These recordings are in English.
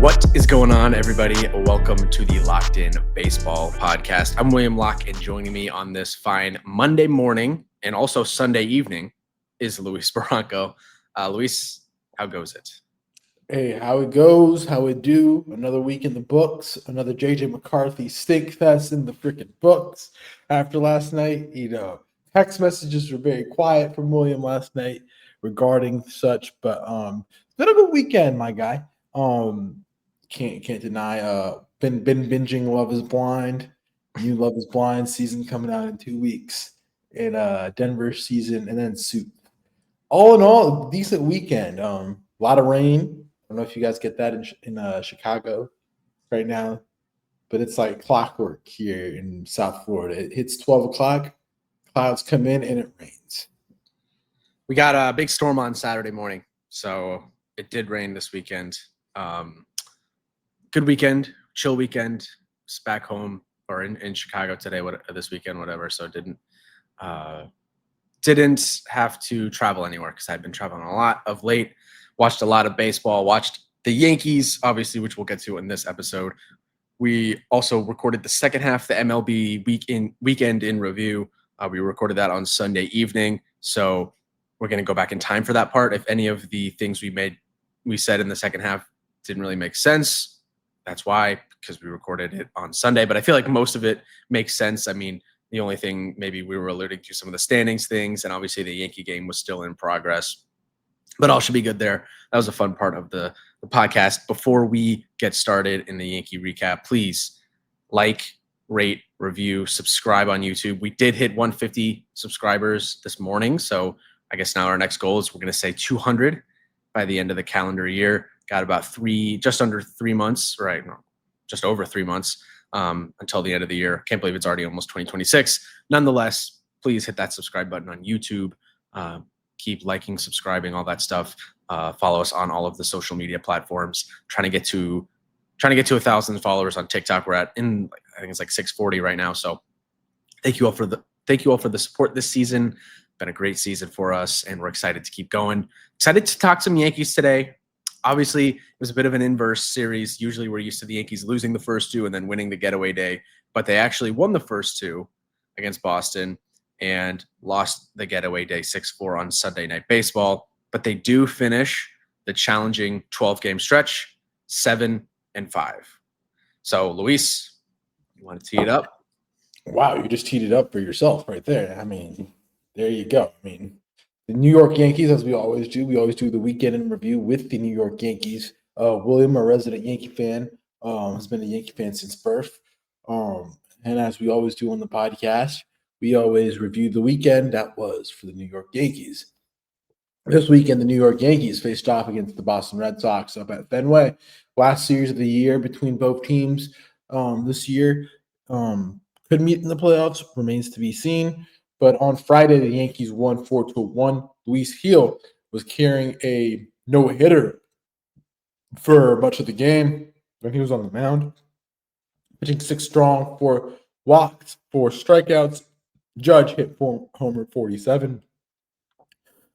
What is going on, everybody? Welcome to the Locked In Baseball podcast. I'm William Locke, and joining me on this fine Monday morning and also Sunday evening is Luis Barranco. Luis, how goes it? Hey, how it goes, how it do. Another week in the books, another JJ McCarthy stink fest in the freaking books. After last night, text messages were very quiet from William last night regarding such, but it's been a good weekend, my guy. Can't deny. Been binging Love Is Blind. New Love Is Blind season coming out in 2 weeks. In Denver season, and then Soup. All in all, decent weekend. A lot of rain. I don't know if you guys get that in Chicago right now, but it's like clockwork here in South Florida. It hits 12 o'clock, clouds come in, and it rains. We got a big storm on Saturday morning, so it did rain this weekend. Good weekend, chill weekend. Just back home or in Chicago today, this weekend, whatever. So didn't have to travel anywhere because I've been traveling a lot of late. Watched a lot of baseball. Watched the Yankees, obviously, which we'll get to in this episode. We also recorded the second half, the MLB Weekend in review. We recorded that on Sunday evening, so we're going to go back in time for that part. If any of the things we said in the second half didn't really make sense, that's why, because we recorded it on Sunday. But I feel like most of it makes sense. I mean, the only thing maybe we were alluding to some of the standings things, and obviously the Yankee game was still in progress. But all should be good there. That was a fun part of the podcast. Before we get started in the Yankee recap, please like, rate, review, subscribe on YouTube. We did hit 150 subscribers this morning, so I guess now our next goal is we're going to say 200 by the end of the calendar year. Got about just under 3 months, right? No, just over 3 months until the end of the year. Can't believe it's already almost 2026. Nonetheless, please hit that subscribe button on YouTube. Keep liking, subscribing, all that stuff. Follow us on all of the social media platforms. Trying to get to 1,000 followers on TikTok. We're I think it's like 640 right now. So thank you all for the support this season. Been a great season for us, and we're excited to keep going. Excited to talk some Yankees today. Obviously, it was a bit of an inverse series. Usually we're used to the Yankees losing the first two and then winning the getaway day, but they actually won the first two against Boston and lost the getaway day 6-4 on Sunday Night Baseball. But they do finish the challenging 12-game stretch 7-5. So, Luis, you want to tee it up? Wow, you just teed it up for yourself right there. I mean, there you go. I mean, the New York Yankees, as we always do the weekend in review with the New York Yankees. William, a resident Yankee fan, has been a Yankee fan since birth. And as we always do on the podcast, we always review the weekend that was for the New York Yankees. This weekend, the New York Yankees faced off against the Boston Red Sox up at Fenway. Last series of the year between both teams this year could meet in the playoffs, remains to be seen. But on Friday, the Yankees won 4-1. Luis Gil was carrying a no-hitter for much of the game when he was on the mound. Pitching 6 strong, 4 walks, 4 strikeouts. Judge hit homer 47.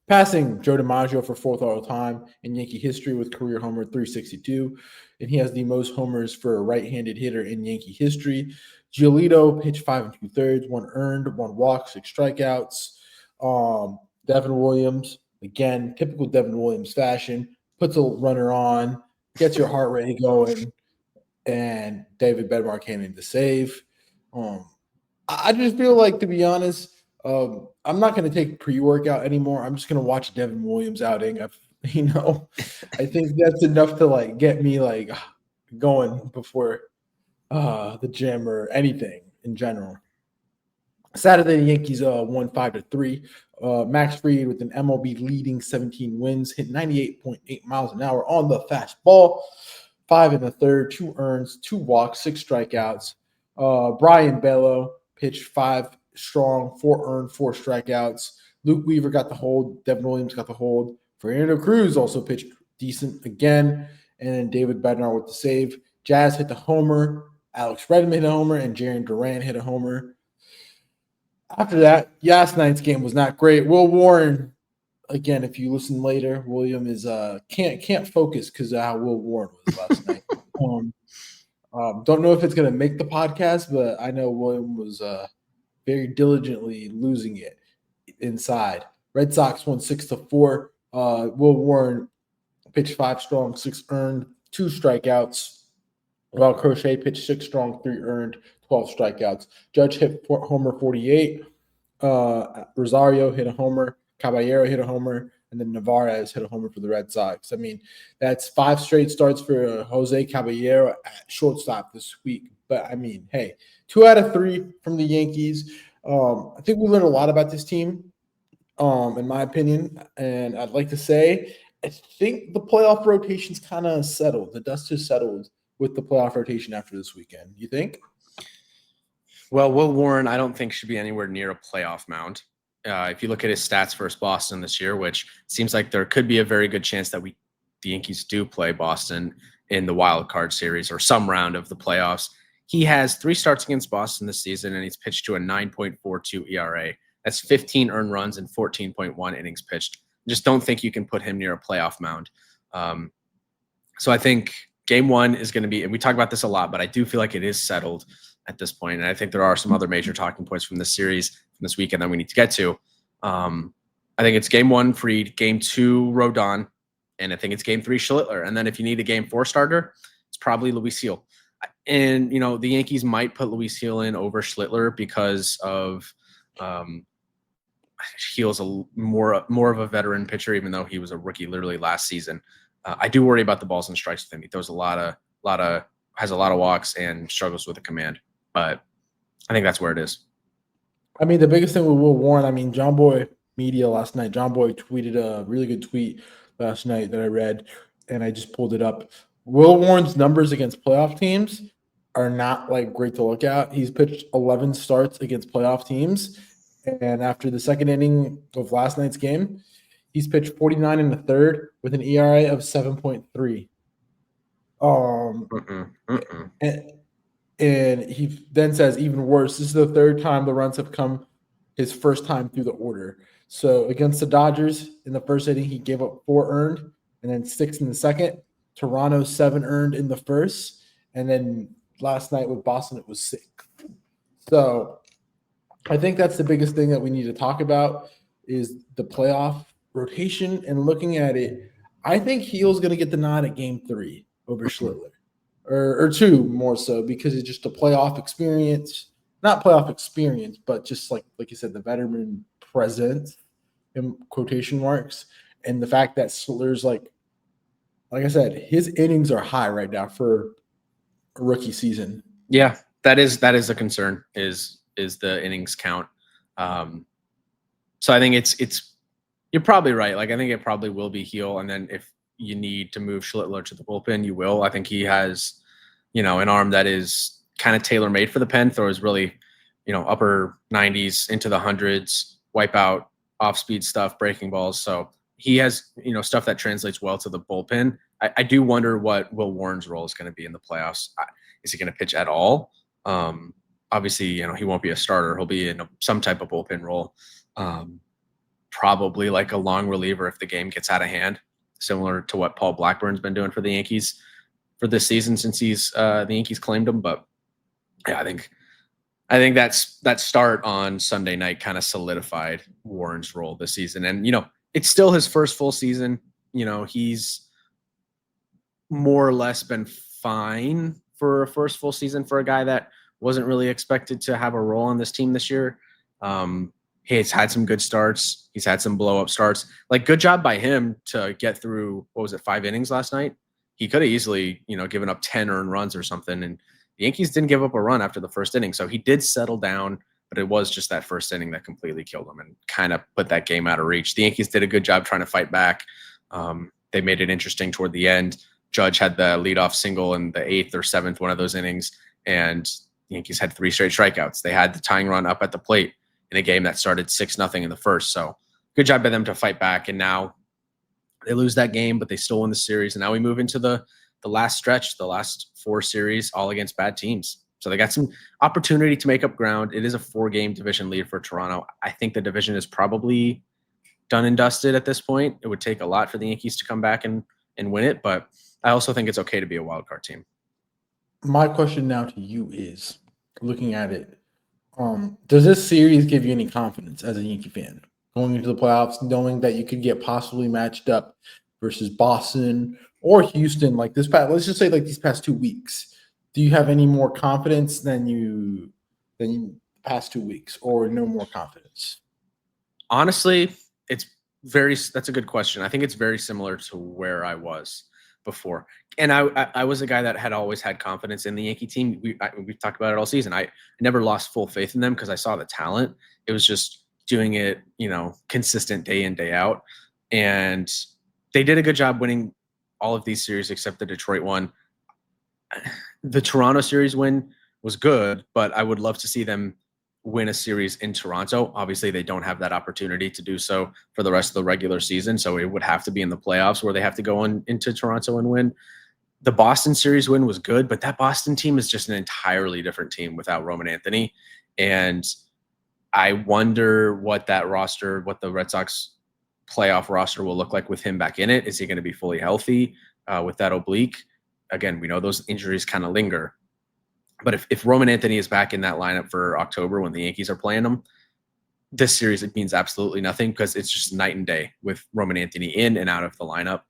Passing Joe DiMaggio for 4th all-time in Yankee history with career homer 362. And he has the most homers for a right-handed hitter in Yankee history. Giolito pitched 5 2/3, 1 earned, 1 walk, 6 strikeouts. Devin Williams, again, typical Devin Williams fashion, puts a runner on, gets your heart rate going, and David Bednar came in to save. I just feel like, to be honest, I'm not going to take pre-workout anymore. I'm just going to watch Devin Williams outing. I think that's enough to get me going before the gym or anything in general. Saturday, the Yankees won 5-3. Max Fried with an MLB leading 17 wins, hit 98.8 miles an hour on the fastball. 5 1/3, 2 earns, 2 walks, 6 strikeouts. Brian Bello pitched 5 strong, 4 earned, 4 strikeouts. Luke Weaver got the hold. Devin Williams got the hold. Fernando Cruz also pitched decent again. And then David Bednar with the save. Jazz hit the homer. Alex Redmond hit a homer. And Jarren Duran hit a homer. After that, last night's game was not great. Will Warren, again, if you listen later, William is can't focus because of how Will Warren was last night. Don't know if it's going to make the podcast, but I know William was very diligently losing it inside. Red Sox won 6-4. Will Warren pitched 5 strong, 6 earned, 2 strikeouts. While Crochet pitched 6 strong, 3 earned, 12 strikeouts. Judge hit homer 48. Rosario hit a homer. Caballero hit a homer. And then Navarez hit a homer for the Red Sox. I mean, that's 5 straight starts for Jose Caballero at shortstop this week. But, I mean, hey, 2 out of 3 from the Yankees. I think we learned a lot about this team, in my opinion. And I'd like to say I think the playoff rotation's kind of settled. The dust is settled with the playoff rotation after this weekend. You think? Well, Will Warren, I don't think should be anywhere near a playoff mound. If you look at his stats versus Boston this year, which seems like there could be a very good chance that the Yankees do play Boston in the wild card series or some round of the playoffs. He has 3 starts against Boston this season, and he's pitched to a 9.42 ERA. That's 15 earned runs and 14.1 innings pitched. Just don't think you can put him near a playoff mound. So I think game 1 is going to be, and we talk about this a lot, but I do feel like it is settled at this point. And I think there are some other major talking points from this series, from this weekend, that we need to get to. I think it's game 1 Fried, game 2 Rodon, and I think it's game 3 Schlittler. And then if you need a game 4 starter, it's probably Luis Gil. And, the Yankees might put Luis Gil in over Schlittler because of Gil's more of a veteran pitcher, even though he was a rookie literally last season. I do worry about the balls and strikes with him. He throws has a lot of walks and struggles with the command. But I think that's where it is. I mean, the biggest thing with Will Warren, John Boy Media last night, John Boy tweeted a really good tweet last night that I read, and I just pulled it up. Will Warren's numbers against playoff teams are not great to look at. He's pitched 11 starts against playoff teams, and after the second inning of last night's game, he's pitched 49 in the third with an ERA of 7.3. And he then says, even worse, this is the 3rd time the runs have come his first time through the order. So against the Dodgers in the first inning, he gave up 4 earned and then 6 in the second. Toronto, 7 earned in the first. And then last night with Boston, it was 6. So I think that's the biggest thing that we need to talk about is the playoff rotation and looking at it. I think Gil's going to get the nod at game 3 over Schlittler. Or 2 more so, because it's just a playoff experience. Not playoff experience, but just like you said, the veteran presence in quotation marks. And the fact that Schlittler's like I said, his innings are high right now for a rookie season. Yeah, that is a concern is the innings count. So I think it's you're probably right. I think it probably will be Gil. And then if you need to move Schlittler to the bullpen, you will. I think he has, an arm that is kind of tailor-made for the pen, throws really, upper 90s into the hundreds, wipe out off-speed stuff, breaking balls. So he has, stuff that translates well to the bullpen. I do wonder what Will Warren's role is going to be in the playoffs. Is he going to pitch at all? Obviously, he won't be a starter. He'll be in some type of bullpen role. Probably like a long reliever if the game gets out of hand, similar to what Paul Blackburn's been doing for the Yankees for this season since the Yankees claimed him. But yeah, I think that start on Sunday night kind of solidified Warren's role this season. And, it's still his first full season. He's more or less been fine for a first full season for a guy that wasn't really expected to have a role on this team this year. He's had some good starts. He's had some blow-up starts. Good job by him to get through, 5 innings last night? He could have easily, given up 10 earned runs or something. And the Yankees didn't give up a run after the first inning. So he did settle down, but it was just that first inning that completely killed him and kind of put that game out of reach. The Yankees did a good job trying to fight back. They made it interesting toward the end. Judge had the leadoff single in the 8th or 7th, one of those innings, and the Yankees had 3 straight strikeouts. They had the tying run up at the plate in a game that started 6-0 in the first. So good job by them to fight back. And now they lose that game, but they still win the series. And now we move into the last stretch, the last 4 series, all against bad teams. So they got some opportunity to make up ground. It is a 4-game division lead for Toronto. I think the division is probably done and dusted at this point. It would take a lot for the Yankees to come back and win it, but I also think it's okay to be a wild card team. my question now to you is, looking at it, does this series give you any confidence as a Yankee fan going into the playoffs, knowing that you could get possibly matched up versus Boston or Houston like this past? Let's just say like these past 2 weeks. Do you have any more confidence than past 2 weeks, or no more confidence? Honestly, that's a good question. I think it's very similar to where I was before. And I was a guy that had always had confidence in the Yankee team. We've talked about it all season. I never lost full faith in them because I saw the talent. It was just doing it, consistent day in, day out. And they did a good job winning all of these series except the Detroit one. The Toronto series win was good, but I would love to see them win a series in Toronto. Obviously, they don't have that opportunity to do so for the rest of the regular season, so it would have to be in the playoffs where they have to go into Toronto and win. The Boston series win was good, but that Boston team is just an entirely different team without Roman Anthony. And I wonder what the Red Sox playoff roster will look like with him back in it. Is he going to be fully healthy with that oblique? Again, we know those injuries kind of linger. But if Roman Anthony is back in that lineup for October when the Yankees are playing them, this series, it means absolutely nothing because it's just night and day with Roman Anthony in and out of the lineup.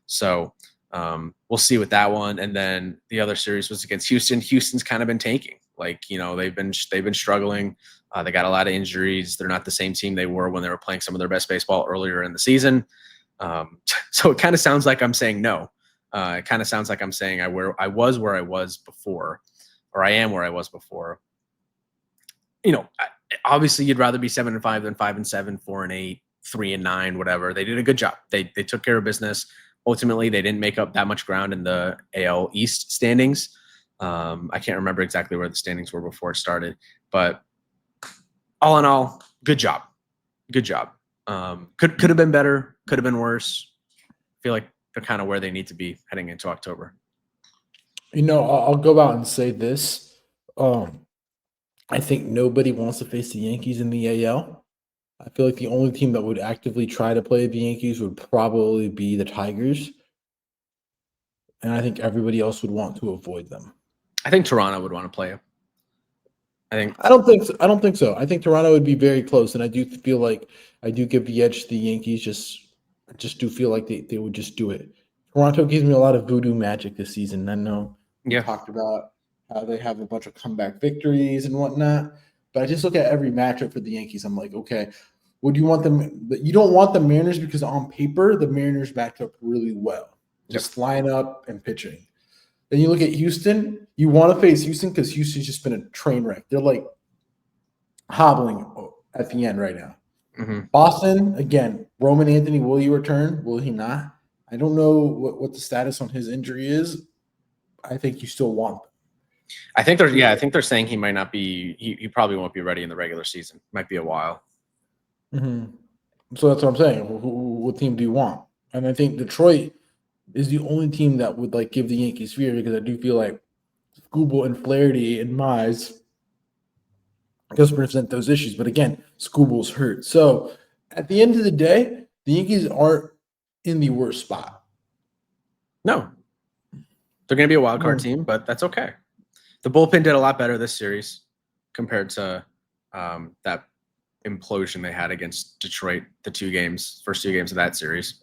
So we'll see with that one. And then the other series was against Houston. Houston's kind of been tanking. They've been struggling. They got a lot of injuries. They're not the same team they were when they were playing some of their best baseball earlier in the season. So it kind of sounds like I'm saying no. It kind of sounds like I'm saying I was where I was before, or I am where I was before. Obviously you'd rather be 7-5 than 5-7, 4-8, 3-9, whatever. They did a good job. They took care of business. Ultimately, they didn't make up that much ground in the AL East standings. I can't remember exactly where the standings were before it started, but all in all, good job. Good job. Could have been better. Could have been worse. I feel like they're kind of where they need to be heading into October. I'll go out and say this. I think nobody wants to face the Yankees in the AL. I feel like the only team that would actively try to play the Yankees would probably be the Tigers. And I think everybody else would want to avoid them. I think Toronto would want to play him. I don't think so. I don't think so. I think Toronto would be very close, and I do feel like I do give the edge to the Yankees. I just do feel like they would just do it. Toronto gives me a lot of voodoo magic this season. I know we talked about how they have a bunch of comeback victories and whatnot, but I just look at every matchup for the Yankees. I'm like, okay, would you want them? You don't want the Mariners because on paper the Mariners match up really well, just line up and pitching. Then you look at Houston. You want to face Houston because Houston's just been a train wreck. They're like hobbling at the end right now. Mm-hmm. Boston, again, Roman Anthony, will he return? Will he not? I don't know what the status on his injury is. I think you still want them. I think they're saying he might not be. He probably won't be ready in the regular season. Might be a while. Mm-hmm. So that's what I'm saying. What team do you want? And I think Detroit is the only team that would give the Yankees fear because I do feel like Skubal and Flaherty and Mize does present those issues. But again, Skubal's hurt. So at the end of the day, the Yankees aren't in the worst spot. No. They're going to be a wild card team, but that's okay. The bullpen did a lot better this series compared to that implosion they had against Detroit, first two games of that series.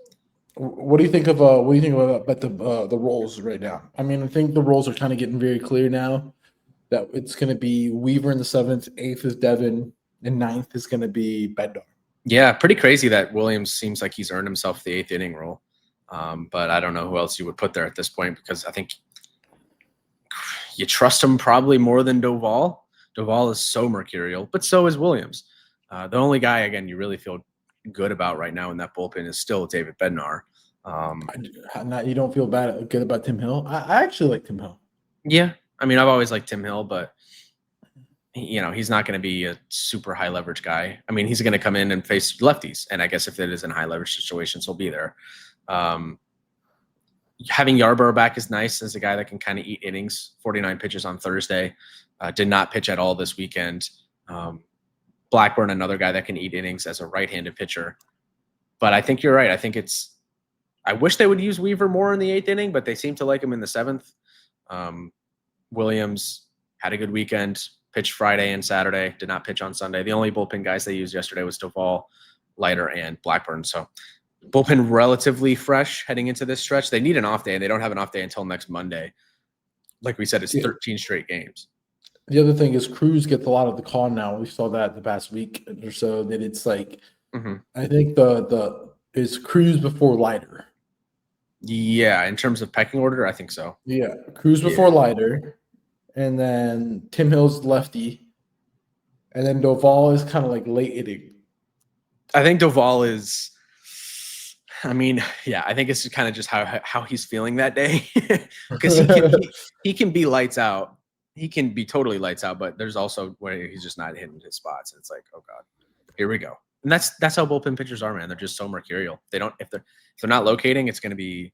What do you think about the roles right now? I mean, I think the roles are kind of getting very clear now that it's going to be Weaver in the 7th, 8th is Devin, and 9th is going to be Bednar. Yeah, pretty crazy that Williams seems like he's earned himself the 8th inning role. But I don't know who else you would put there at this point because I think you trust him probably more than Doval. Doval is so mercurial, but so is Williams. The only guy, again, you really feel good about right now in that bullpen is still David Bednar. You don't feel good about Tim Hill? I actually like Tim Hill. Yeah. I mean, I've always liked Tim Hill, but he's not going to be a super high leverage guy. I mean, he's going to come in and face lefties. And I guess if it is in high leverage situations, he'll be there. Having Yarbrough back is nice as a guy that can kind of eat innings. 49 pitches on Thursday. Did not pitch at all this weekend. Blackburn, another guy that can eat innings as a right-handed pitcher. But I think you're right. I wish they would use Weaver more in the 8th inning, but they seem to like him in the 7th. Williams had a good weekend, pitched Friday and Saturday, did not pitch on Sunday. The only bullpen guys they used yesterday was Duvall, Leiter, and Blackburn. So bullpen relatively fresh heading into this stretch. They need an off day, and they don't have an off day until next Monday. Like we said, it's 13 straight games. The other thing is Cruz gets a lot of the call now. We saw that the past week or so. That it's like I think the is Cruz before Leiter. Yeah, in terms of pecking order, I think so. Yeah, Cruz before Leiter, and then Tim Hill's lefty, and then Duvall is kind of like late inning. I think Duvall is. I mean, yeah, I think it's kind of just how he's feeling that day, because he can be lights out. He can be totally lights out, but there's also where he's just not hitting his spots. And it's like, oh god, here we go. And that's how bullpen pitchers are, man. They're just so mercurial. They don't if they're not locating, it's going to be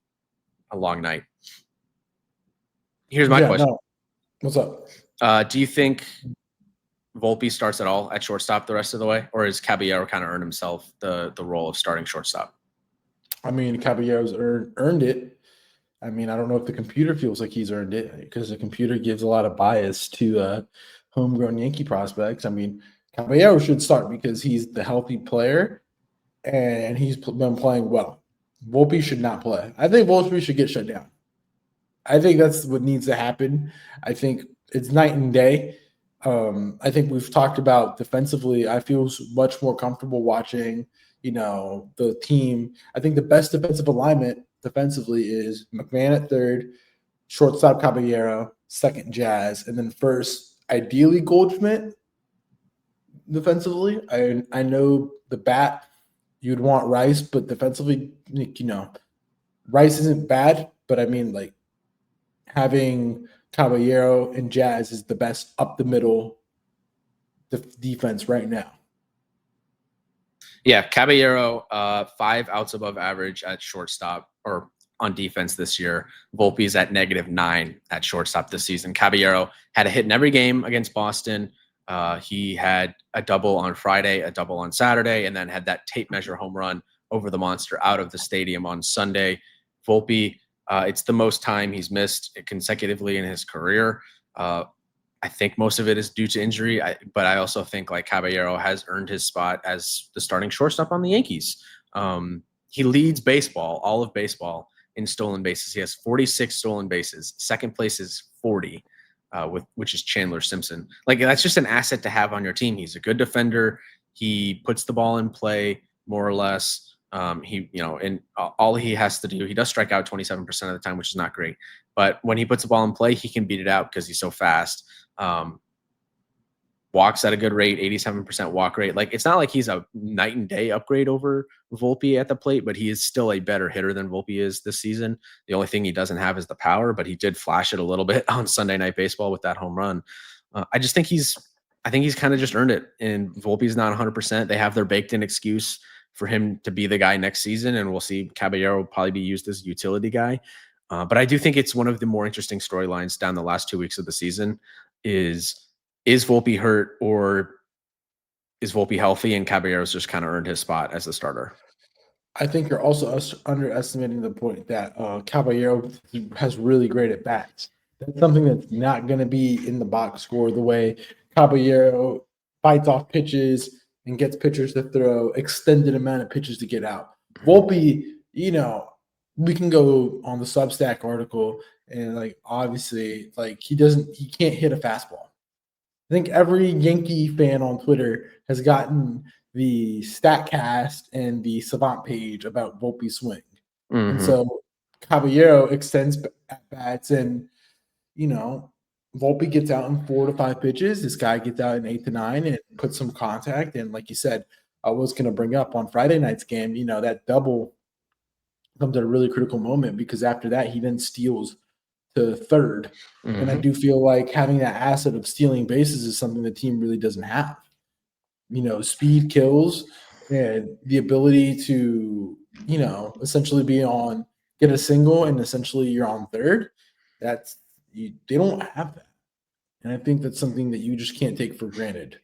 a long night. Here's my question. No. What's up? Do you think Volpe starts at all at shortstop the rest of the way, or is Caballero kind of earned himself the role of starting shortstop? I mean, Caballero's earned it. I mean, I don't know if the computer feels like he's earned it, because the computer gives a lot of bias to homegrown Yankee prospects. I mean, Caballero should start because he's the healthy player and he's been playing well. Volpe should not play. I think Volpe should get shut down. I think that's what needs to happen. I think it's night and day. I think we've talked about defensively. I feel much more comfortable watching, the team. I think the best defensive alignment defensively is McMahon at third, shortstop Caballero, second Jazz, and then first, ideally Goldschmidt defensively. I know the bat, you'd want Rice, but defensively, Rice isn't bad, but I mean, like, having Caballero and Jazz is the best up the middle defense right now. Yeah, Caballero, 5 outs above average at shortstop or on defense this year. Volpe's at -9 at shortstop this season. Caballero had a hit in every game against Boston. He had a double on Friday, a double on Saturday, and then had that tape measure home run over the monster out of the stadium on Sunday. Volpe, it's the most time he's missed consecutively in his career. I think most of it is due to injury, but I also think like Caballero has earned his spot as the starting shortstop on the Yankees. He leads baseball, all of baseball, in stolen bases. He has 46 stolen bases. Second place is 40, which is Chandler Simpson. Like, that's just an asset to have on your team. He's a good defender. He puts the ball in play more or less. And all he has to do, he does strike out 27% of the time, which is not great. But when he puts the ball in play, he can beat it out because he's so fast. Walks at a good rate, 87% walk rate. Like, it's not like he's a night and day upgrade over Volpe at the plate, but he is still a better hitter than Volpe is this season. The only thing he doesn't have is the power, but he did flash it a little bit on Sunday Night Baseball with that home run. I think he's kind of just earned it, and Volpe's not 100%. They have their baked-in excuse for him to be the guy next season, and we'll see Caballero probably be used as a utility guy. But I do think it's one of the more interesting storylines down the last 2 weeks of the season is Volpe hurt, or is Volpe healthy, and Caballero's just kind of earned his spot as the starter? I think you're also underestimating the point that Caballero has really great at bats. That's something that's not going to be in the box score the way Caballero fights off pitches and gets pitchers to throw extended amount of pitches to get out. Volpe, we can go on the Substack article and, like, obviously, like, he can't hit a fastball. I think every Yankee fan on Twitter has gotten the StatCast and the Savant page about Volpe's swing. Mm-hmm. And so Caballero extends at bats, and, Volpe gets out in 4 to 5 pitches. This guy gets out in 8 to 9 and puts some contact. And like you said, I was going to bring up on Friday night's game, that double comes at a really critical moment, because after that, he then steals to third. Mm-hmm. And I do feel like having that asset of stealing bases is something the team really doesn't have. Speed kills, and the ability to, essentially get a single and essentially you're on third. They don't have that. And I think that's something that you just can't take for granted.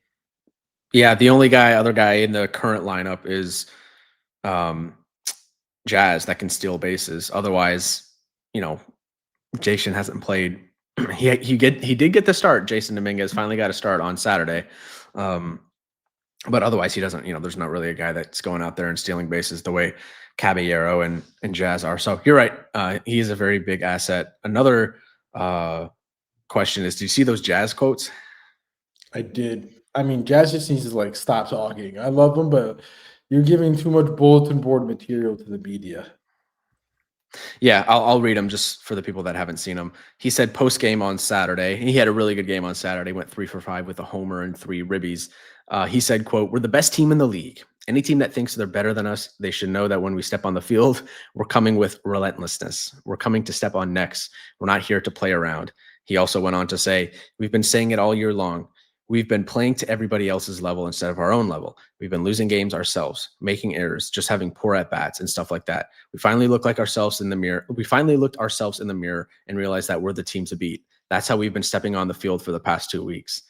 Yeah, the only other guy in the current lineup is Jazz that can steal bases. Otherwise, Jason hasn't played he did get the start. Jason Dominguez finally got a start on Saturday. But otherwise, he doesn't, there's not really a guy that's going out there and stealing bases the way Caballero and Jazz are. So you're right. He is a very big asset. Another question is, do you see those Jazz quotes? I did. I mean, Jazz just needs to like stop talking. I love them, but you're giving too much bulletin board material to the media. Yeah, I'll read them just for the people that haven't seen him. He said post game on Saturday. He had a really good game on Saturday. Went 3 for 5 with a homer and 3 ribbies. He said, "quote We're the best team in the league. Any team that thinks they're better than us, they should know that when we step on the field, we're coming with relentlessness. We're coming to step on necks. We're not here to play around." He also went on to say, "We've been saying it all year long. We've been playing to everybody else's level instead of our own level. We've been losing games ourselves, making errors, just having poor at bats and stuff like that. We finally looked ourselves in the mirror and realized that we're the team to beat. That's how we've been stepping on the field for the past 2 weeks."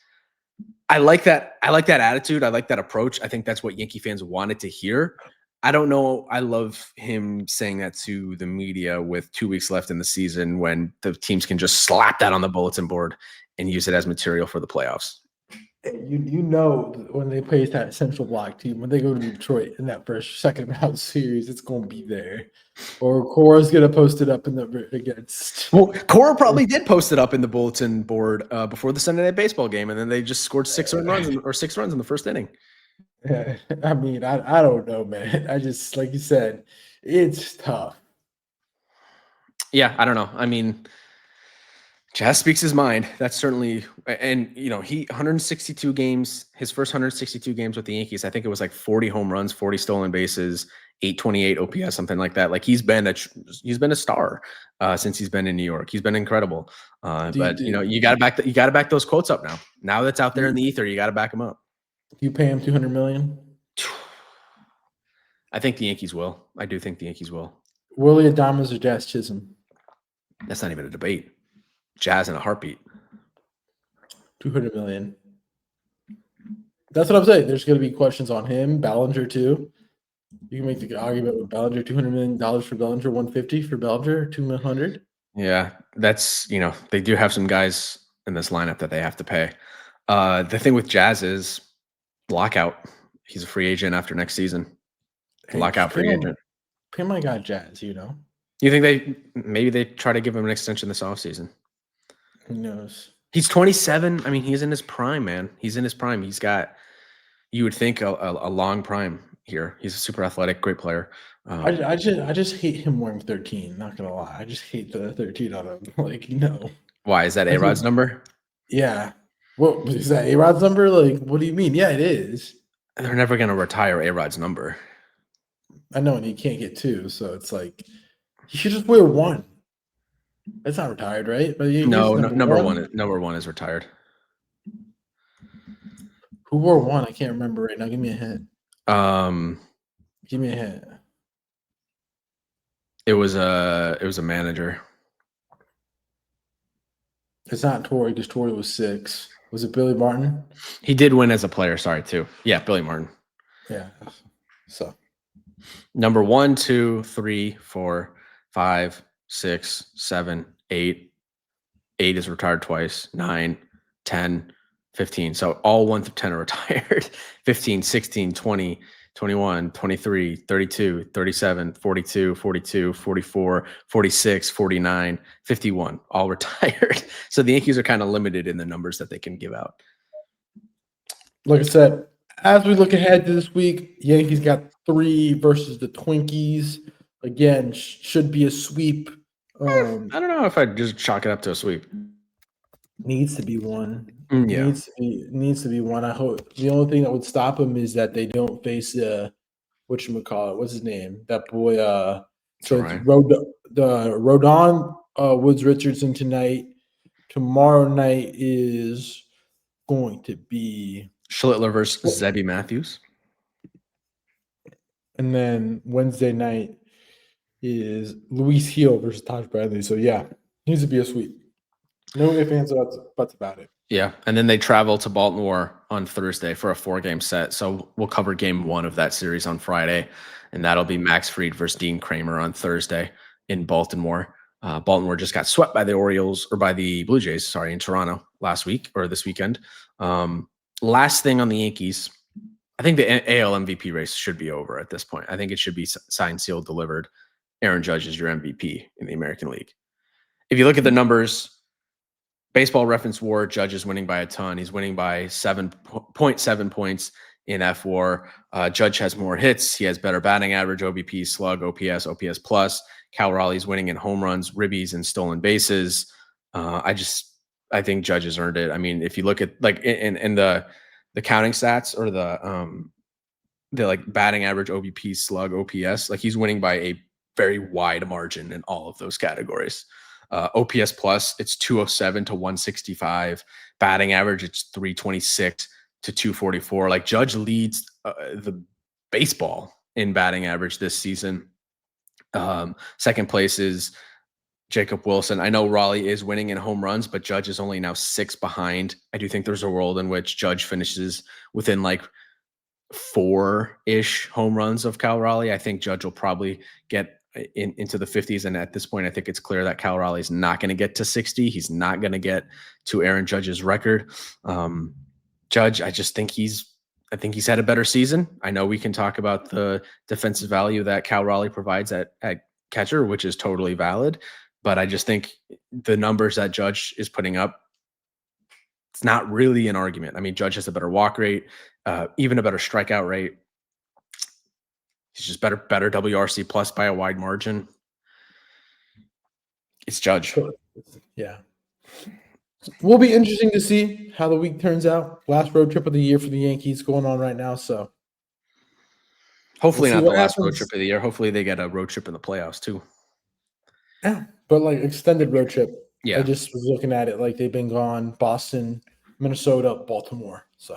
I like that. I like that attitude. I like that approach. I think that's what Yankee fans wanted to hear. I don't know. I love him saying that to the media with 2 weeks left in the season when the teams can just slap that on the bulletin board and use it as material for the playoffs. You know when they play that Central Block team, when they go to Detroit in that second round series, it's going to be there. Or Cora's going to post it up in the against. Well, Cora probably did post it up in the bulletin board before the Sunday Night Baseball game, and then they just scored 6 runs in the first inning. I mean, I don't know, man. I just, like you said, it's tough. Yeah, I don't know. I mean, Jazz speaks his mind. That's certainly, and he 162 games, his first 162 games with the Yankees, I think it was like 40 home runs, 40 stolen bases, 828 OPS, something like that. Like he's been a star since he's been in New York. He's been incredible. But you got to back those quotes up now. Now that's out there in the ether, you got to back them up. You pay him $200 million? I think the Yankees will. I do think the Yankees will. Willie Adames or Jazz Chisholm? That's not even a debate. Jazz in a heartbeat. $200 million. That's what I'm saying. There's going to be questions on him. Bellinger too. You can make the argument with Bellinger. $200 million for Bellinger. $150 for Bellinger. $200. Yeah, that's they do have some guys in this lineup that they have to pay. The thing with Jazz is lockout. He's a free agent after next season. Lockout free agent. Pay my guy Jazz. You think maybe they try to give him an extension this offseason? Who knows? He's 27. I mean, he's in his prime, man. He's in his prime. He's got, you would think, a long prime here. He's a super athletic, great player. I just hate him wearing 13. Not gonna lie, I just hate the 13 on him. Like, no. Why is that A-Rod's number? Yeah. What is that? A-Rod's number? Like, what do you mean? Yeah, it is. They're never gonna retire A-Rod's number. I know, and he can't get 2, so it's like he should just wear 1. That's not retired, right? But no, number one is retired. Who wore 1? I can't remember right now. Give me a hint. Give me a hint. It was a manager. It's not Torrey because Torrey was 6. Was it Billy Martin? He did win as a player. Sorry, too. Yeah, Billy Martin. Yeah. So number 1, 2, 3, 4, 5, 6, 7, 8. 8 is retired twice. 9, 10, 15. So all 1 through 10 are retired. 15, 16, 20, 21, 23, 32, 37, 42, 42, 44, 46, 49, 51, all retired. So the Yankees are kind of limited in the numbers that they can give out. Like I said, as we look ahead to this week, Yankees got 3 versus the Twinkies. Again, should be a sweep. I don't know if I'd just chalk it up to a sweep. Needs to be one. Yeah. Needs to be one. I hope the only thing that would stop them is that they don't face whatchamacallit. What's his name? That boy. So it's Rodon Woods Richardson tonight. Tomorrow night is going to be Schlittler versus Zebby Matthews. And then Wednesday night is Luis Gil versus Taj Bradley. So, yeah, needs to be a sweep. No ifs, ands, or buts about it. Yeah, and then they travel to Baltimore on Thursday for a 4-game set. So we'll cover game 1 of that series on Friday, and that'll be Max Fried versus Dean Kramer on Thursday in Baltimore. Baltimore just got swept by the Orioles or by the Blue Jays, sorry, in Toronto last week or this weekend. Last thing on the Yankees, I think the AL MVP race should be over at this point. I think it should be signed, sealed, delivered. Aaron Judge is your MVP in the American League. If you look at the numbers, Baseball Reference WAR, Judge is winning by a ton. He's winning by 7.7 points in FWAR. Judge has more hits. He has better batting average, OBP, slug, OPS, OPS plus. Cal Raleigh's winning in home runs, ribbies, and stolen bases. I think Judge has earned it. I mean, if you look at like in the counting stats or the like batting average, OBP, slug, OPS, like he's winning by a very wide margin in all of those categories. OPS plus, it's 207 to 165. Batting average, it's 326 to 244. Like Judge leads the baseball in batting average this season. Second place is Jacob Wilson. I know Raleigh is winning in home runs, but Judge is only now 6 behind. I do think there's a world in which Judge finishes within like 4-ish home runs of Cal Raleigh. I think Judge will probably get into the 50s. And at this point, I think it's clear that Cal Raleigh is not going to get to 60. He's not going to get to Aaron Judge's record. Judge, I think he's had a better season. I know we can talk about the defensive value that Cal Raleigh provides at catcher, which is totally valid. But I just think the numbers that Judge is putting up, it's not really an argument. I mean, Judge has a better walk rate, even a better strikeout rate. He's just better WRC plus by a wide margin. It's Judge. Yeah. Will be interesting to see how the week turns out. Last road trip of the year for the Yankees going on right now. So hopefully not the last road trip of the year. Hopefully they get a road trip in the playoffs too. Yeah, but like extended road trip. Yeah. I just was looking at it like they've been gone Boston, Minnesota, Baltimore. So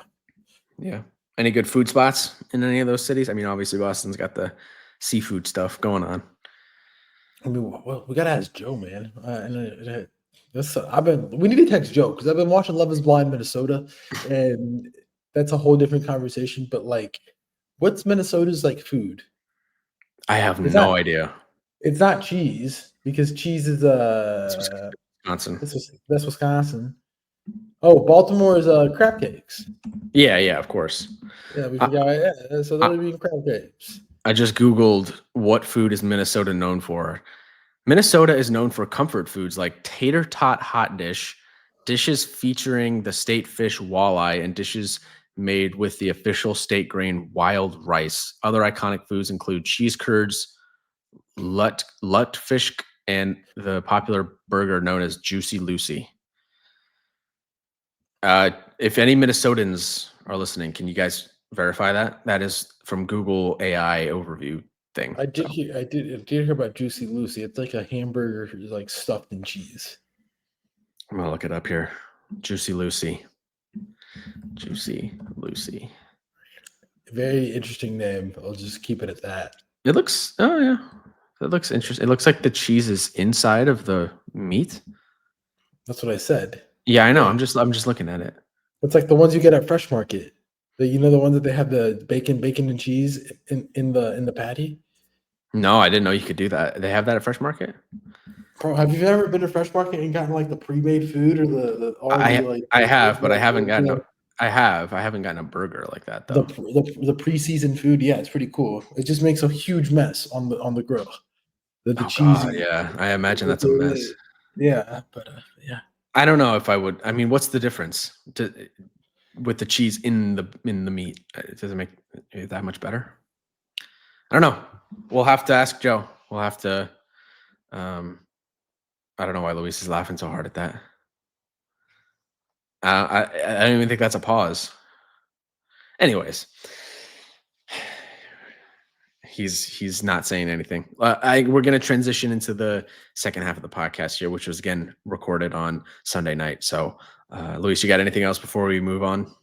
yeah. Any good food spots in any of those cities? I mean, obviously Boston's got the seafood stuff going on. I mean, well, we gotta ask Joe, man. We need to text Joe because I've been watching Love Is Blind Minnesota, and that's a whole different conversation. But like, what's Minnesota's like food? I have no idea. It's not cheese because cheese is Wisconsin. That's Wisconsin. Oh, Baltimore is crab cakes. Yeah, of course. Yeah, we forgot. Yeah, so they're being crab cakes. I just Googled what food is Minnesota known for. Minnesota is known for comfort foods like tater tot hot dish, dishes featuring the state fish walleye, and dishes made with the official state grain wild rice. Other iconic foods include cheese curds, lutfisk, and the popular burger known as Juicy Lucy. If any Minnesotans are listening, can you guys verify that? That is from Google AI overview thing. I did hear about Juicy Lucy. It's like a hamburger like stuffed in cheese. I'm gonna look it up here. Juicy Lucy. Juicy Lucy. Very interesting name. I'll just keep it at that. It looks it looks interesting. It looks like the cheese is inside of the meat. That's what I said. Yeah, I know. I'm just looking at it. It's like the ones you get at Fresh Market. The ones that they have the bacon and cheese in the patty. No, I didn't know you could do that. They have that at Fresh Market. Bro, have you ever been to Fresh Market and gotten like the pre-made food or the I have, but I haven't gotten I haven't gotten a burger like that though. The pre-seasoned food, yeah, it's pretty cool. It just makes a huge mess on the grill. The cheese. God, yeah, I imagine that's a mess. Yeah, but yeah. I don't know if I would. I mean, what's the difference with the cheese in the meat? Does it make it that much better? I don't know. We'll have to ask Joe. We'll have to. I don't know why Luis is laughing so hard at that. I don't even think that's a pause. Anyways, he's not saying anything. We're going to transition into the second half of the podcast here, which was again recorded on Sunday night. So, Luis, you got anything else before we move on?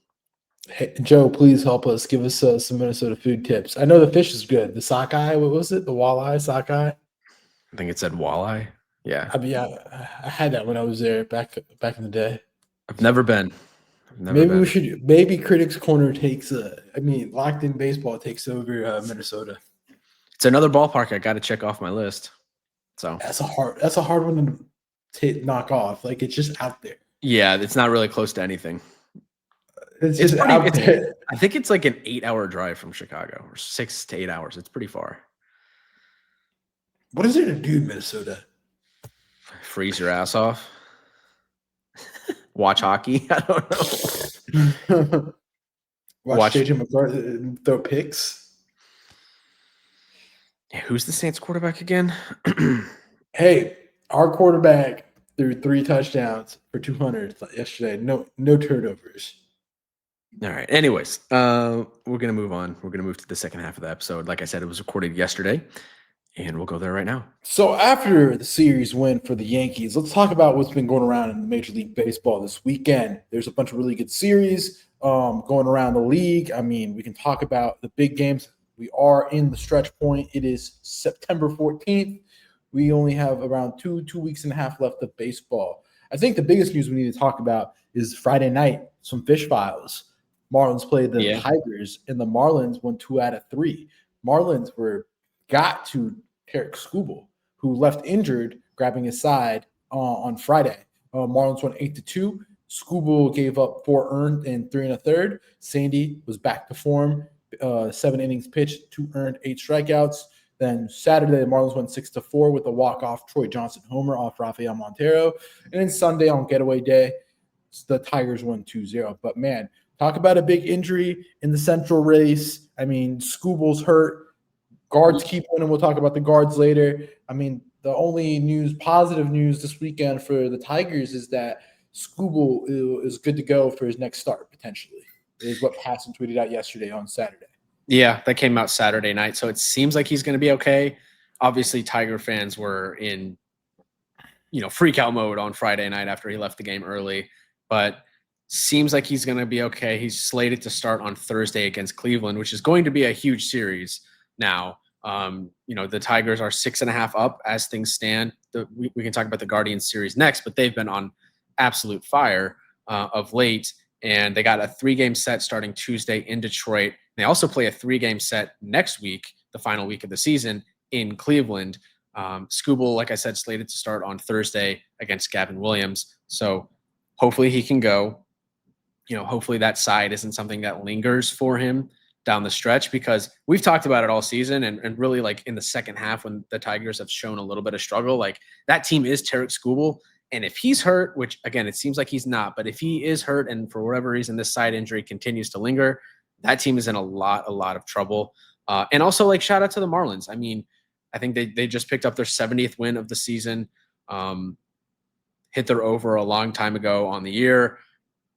Hey, Joe, please help us. Give us some Minnesota food tips. I know the fish is good. The sockeye, what was it? The walleye, sockeye? I think it said walleye. Yeah. I mean, I had that when I was there back in the day. I've never been. Maybe Critics Corner takes Locked In Baseball takes over Minnesota. It's another ballpark I got to check off my list. So that's a hard one to knock off. Like, it's just out there. yeah, it's not really close to anything. It's It's just pretty. out there. I think it's like an 8-hour drive from Chicago, or 6 to 8 hours. It's pretty far. What is there to do in Minnesota? Freeze your ass off. Watch hockey. I don't know. Watch JJ McCarthy throw picks. Who's the Saints quarterback again? Hey, our quarterback threw 3 touchdowns for 200 yesterday. No turnovers. All right. Anyways, we're gonna move on. We're gonna move to the second half of the episode. Like I said, it was recorded yesterday, and we'll go there right now. So after the series win for the Yankees, let's talk about what's been going around in Major League Baseball this weekend. There's a bunch of really good series going around the league. I mean, we can talk about the big games. We are in the stretch point. It is September 14th. We only have around two weeks and a half left of baseball. I think the biggest news we need to talk about is Friday night, some fish files. Marlins played the Tigers, and the Marlins won 2 out of 3. Marlins got to Tarik Skubal, who left injured, grabbing his side on Friday. Marlins won 8-2. Skubal gave up 4 earned and 3 1/3. Sandy was back to form. 7 innings pitched, 2 earned, 8 strikeouts. Then Saturday, the Marlins won 6-4 with a walk-off Troy Johnson homer off Rafael Montero. And then Sunday on getaway day, the Tigers won 2-0. But man, talk about a big injury in the Central race. I mean, Skubal's hurt. Guards keep winning. We'll talk about the guards later. I mean, the only positive news this weekend for the Tigers is that Skubal is good to go for his next start, potentially, is what Passan tweeted out yesterday on Saturday. Yeah, that came out Saturday night. So it seems like he's going to be okay. Obviously, Tiger fans were in, freak out mode on Friday night after he left the game early. But seems like he's going to be okay. He's slated to start on Thursday against Cleveland, which is going to be a huge series now. The Tigers are 6.5 up as things stand. We can talk about the Guardians series next, but they've been on absolute fire of late. And they got a 3-game set starting Tuesday in Detroit. They also play a 3-game set next week, the final week of the season, in Cleveland. Skubal, like I said, slated to start on Thursday against Gavin Williams. So hopefully he can go. Hopefully that side isn't something that lingers for him down the stretch, because we've talked about it all season, and really like in the second half when the Tigers have shown a little bit of struggle, like that team is Tarik Skubal. And if he's hurt, which again, it seems like he's not, but if he is hurt and for whatever reason this side injury continues to linger, that team is in a lot of trouble. And also, like, shout out to the Marlins. I mean, I think they just picked up their 70th win of the season, hit their over a long time ago on the year.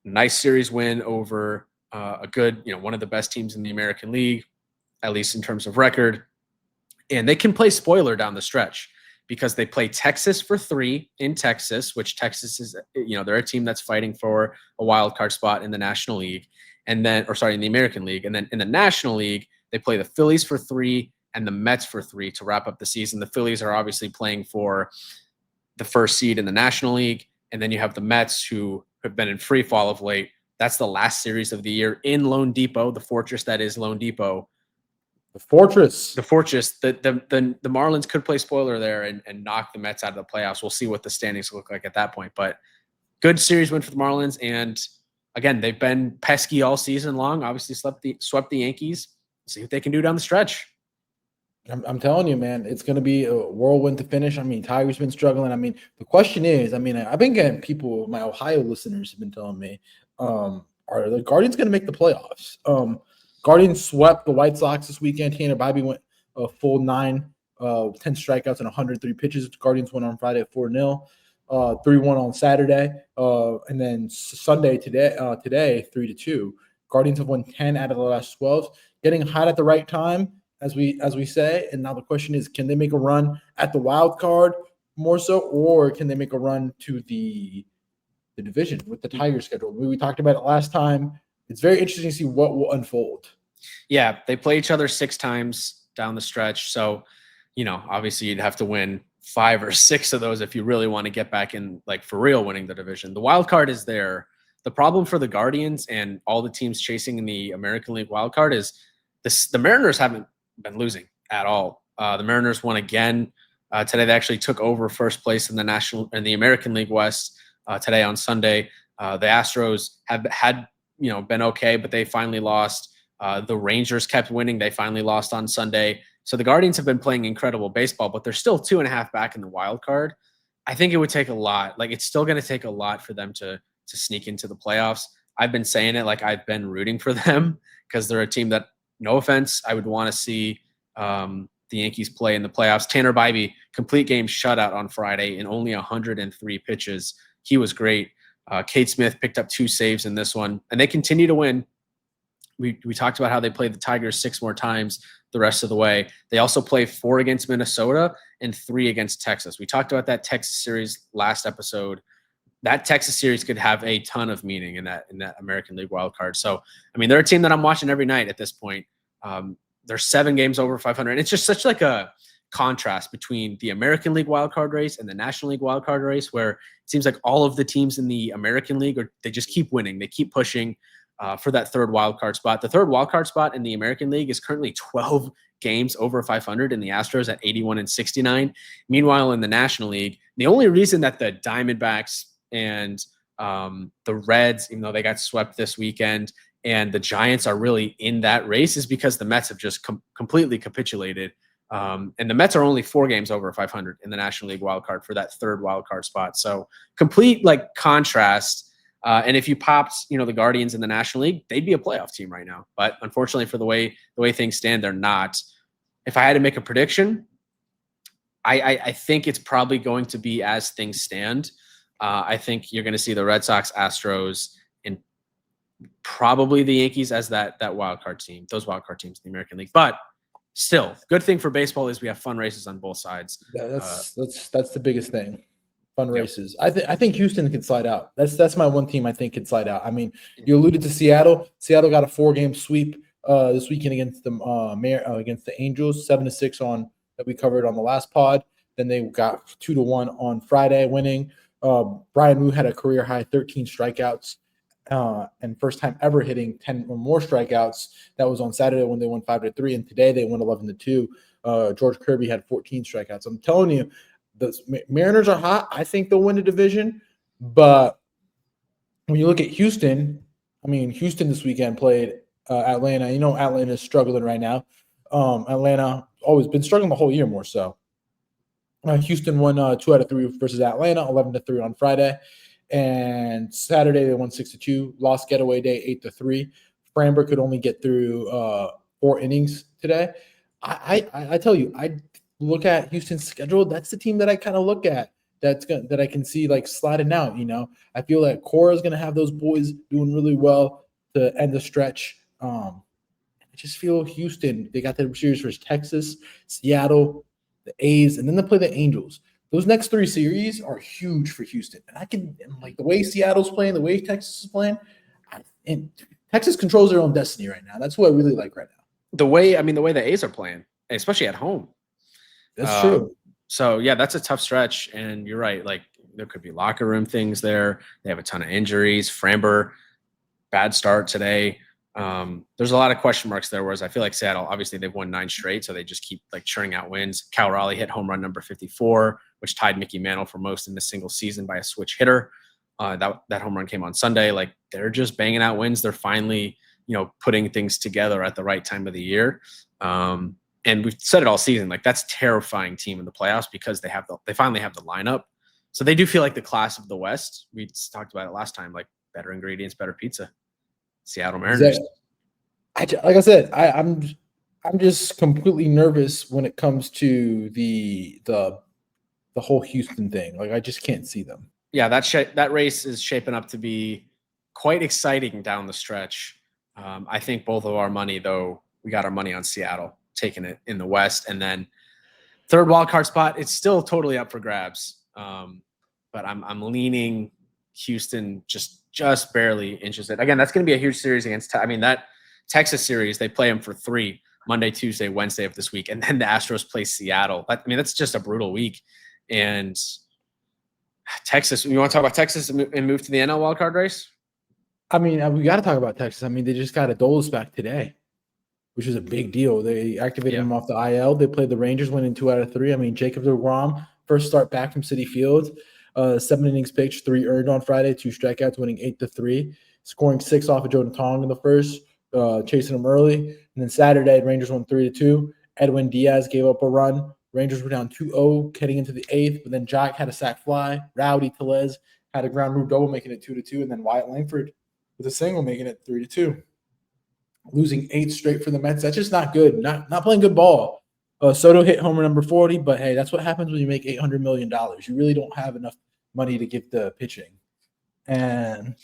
Nice series win over a good, one of the best teams in the American League, at least in terms of record. And they can play spoiler down the stretch, because they play Texas for 3 in Texas, which Texas is, they're a team that's fighting for a wild card spot in the National League, in the American League. And then in the National League, they play the Phillies for 3 and the Mets for 3 to wrap up the season. The Phillies are obviously playing for the first seed in the National League. And then you have the Mets, who have been in free fall of late. That's the last series of the year in Lone Depot, the fortress that is Lone Depot. The fortress. The Marlins could play spoiler there and knock the Mets out of the playoffs. We'll see what the standings look like at that point. But good series win for the Marlins. And again, they've been pesky all season long. Obviously swept the Yankees. See what they can do down the stretch. I'm telling you, man, it's going to be a whirlwind to finish. I mean, Tiger's been struggling. I mean, the question is, I've been getting people, my Ohio listeners have been telling me, are the Guardians going to make the playoffs? Guardians swept the White Sox this weekend. Tanner Bibee went a full 9, 10 strikeouts and 103 pitches. The Guardians won on Friday at 4-0, 3-1 on Saturday. And then Sunday today 3-2. Guardians have won 10 out of the last 12, getting hot at the right time, as we say. And now the question is, can they make a run at the wild card more so, or can they make a run to the division with the Tigers schedule? We talked about it last time. It's very interesting to see what will unfold. Yeah, they play each other 6 times down the stretch. So, obviously you'd have to win 5 or 6 of those if you really want to get back in, like, for real winning the division. The wild card is there. The problem for the Guardians and all the teams chasing in the American League wild card is the Mariners haven't been losing at all. The Mariners won again Today they actually took over first place in the American League West today on Sunday. The Astros have had been okay, but they finally lost. The Rangers kept winning. They finally lost on Sunday. So the Guardians have been playing incredible baseball, but they're still 2.5 back in the wild card. I think it would take a lot. Like, it's still going to take a lot for them to sneak into the playoffs. I've been saying it, like, I've been rooting for them because they're a team that, no offense, I would want to see the Yankees play in the playoffs. Tanner Bybee, complete game shutout on Friday in only 103 pitches. He was great. Cade Smith picked up 2 saves in this one, and they continue to win. We talked about how they played the Tigers 6 more times the rest of the way. They also play 4 against Minnesota and 3 against Texas. We talked about that Texas series last episode. That Texas series could have a ton of meaning in that American League wild card. So, I mean, they're a team that I'm watching every night at this point. They're 7 games over 500. And it's just such like a contrast between the American League wild card race and the National League wild card race, where it seems like all of the teams in the American League they just keep winning. They keep pushing for that third wild card spot. The third wild card spot in the American League is currently 12 games over 500, and the Astros at 81-69. Meanwhile, in the National League, the only reason that the Diamondbacks and the Reds, even though they got swept this weekend, and the Giants are really in that race is because the Mets have just completely capitulated. And the Mets are only 4 games over 500 in the National League wildcard for that third wildcard spot. So complete like contrast. And if you popped, the Guardians in the National League, they'd be a playoff team right now. But unfortunately, for the way things stand, they're not. If I had to make a prediction, I think it's probably going to be as things stand. I think you're going to see the Red Sox, Astros, and probably the Yankees as that wild card team, those wild card teams in the American League. But still, good thing for baseball is we have fun races on both sides. That's the biggest thing. Fun races. I think Houston can slide out. That's my one team I think can slide out. I mean, you alluded to Seattle. Seattle got a 4-game sweep this weekend against the Angels, 7-6 on that we covered on the last pod. Then they got 2-1 on Friday, winning. Brian Wu had a career high 13 strikeouts and first time ever hitting 10 or more strikeouts. That was on Saturday when they won 5-3, and today they won 11-2. George Kirby had 14 strikeouts. I'm telling you, the Mariners are hot. I think they'll win the division. But when you look at Houston, I mean, Houston this weekend played Atlanta. Atlanta is struggling right now. Atlanta always been struggling the whole year more so. Houston won 2 out of 3 versus Atlanta, 11-3 on Friday. And Saturday they won 6-2. Lost getaway day 8-3. Framber could only get through 4 innings today. I tell you, I look at Houston's schedule. That's the team that I kind of look at. That I can see like sliding out. I feel like Cora is going to have those boys doing really well to end the stretch. I just feel Houston. They got the series versus Texas, Seattle, the A's, and then they play the Angels. Those next 3 series are huge for Houston. And like the way Seattle's playing, the way Texas is playing, and Texas controls their own destiny right now. That's what I really like right now. The way the A's are playing, especially at home. That's true. So yeah, that's a tough stretch. And you're right. Like, there could be locker room things there. They have a ton of injuries. Framber, bad start today. There's a lot of question marks there, whereas I feel like Seattle, obviously they've won 9 straight, so they just keep like churning out wins. Cal Raleigh hit home run number 54, which tied Mickey Mantle for most in the single season by a switch hitter. That home run came on Sunday. Like, they're just banging out wins. They're finally, putting things together at the right time of the year. And we've said it all season, like, that's terrifying team in the playoffs because they finally have the lineup. So they do feel like the class of the West. We talked about it last time, like, better ingredients, better pizza. Seattle Mariners. Like I said, I'm just completely nervous when it comes to the whole Houston thing. Like, I just can't see them. Yeah, that race is shaping up to be quite exciting down the stretch. I think both of our money, though, we got our money on Seattle, taking it in the West, and then third wild card spot, it's still totally up for grabs. But I'm leaning Houston just barely inches it. Again, that's going to be a huge series against. That Texas series, they play them for 3 Monday, Tuesday, Wednesday of this week, and then the Astros play Seattle. That's just a brutal week. And Texas, you want to talk about Texas and move to the NL wildcard race? We got to talk about Texas. They just got Adolis back today. which is a big deal. They activated Yeah. him off the IL. They played the Rangers, winning 2 out of 3. I mean, Jacob deGrom, first start back from Citi Field, 7 innings pitched, 3 earned on Friday, 2 strikeouts, winning 8-3, scoring 6 off of Jordan Tong in the first, chasing him early. And then Saturday, Rangers won 3-2. Edwin Diaz gave up a run. Rangers were down 2-0 heading into the 8th, but then Jock had a sac fly. Rowdy Tellez had a ground rule double, making it 2-2, and then Wyatt Langford with a single, making it 3-2. Losing 8 straight for the Mets. That's just not good. Not playing good ball. Soto hit homer number 40, but hey, that's what happens when you make $800 million. You really don't have enough money to give the pitching. And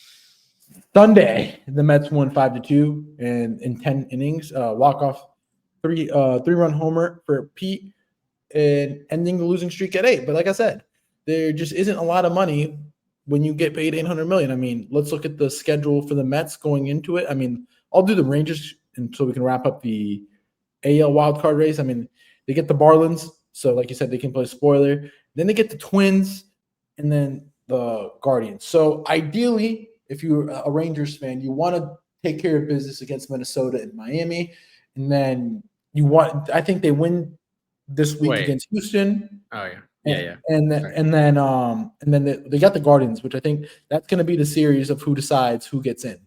Sunday, the Mets won 5-2 and in 10 innings. Walk-off three-run homer for Pete and ending the losing streak at 8. But like I said, there just isn't a lot of money when you get paid $800 million. I mean, let's look at the schedule for the Mets going into it. I mean, I'll do the Rangers until we can wrap up the AL wildcard race. I mean, they get the Marlins, so like you said, they can play spoiler. Then they get the Twins and then the Guardians. So ideally, if you're a Rangers fan, you want to take care of business against Minnesota and Miami. And then I think they win this week against Houston. Oh yeah. Yeah. And then they got the Guardians, which I think that's going to be the series of who decides who gets in.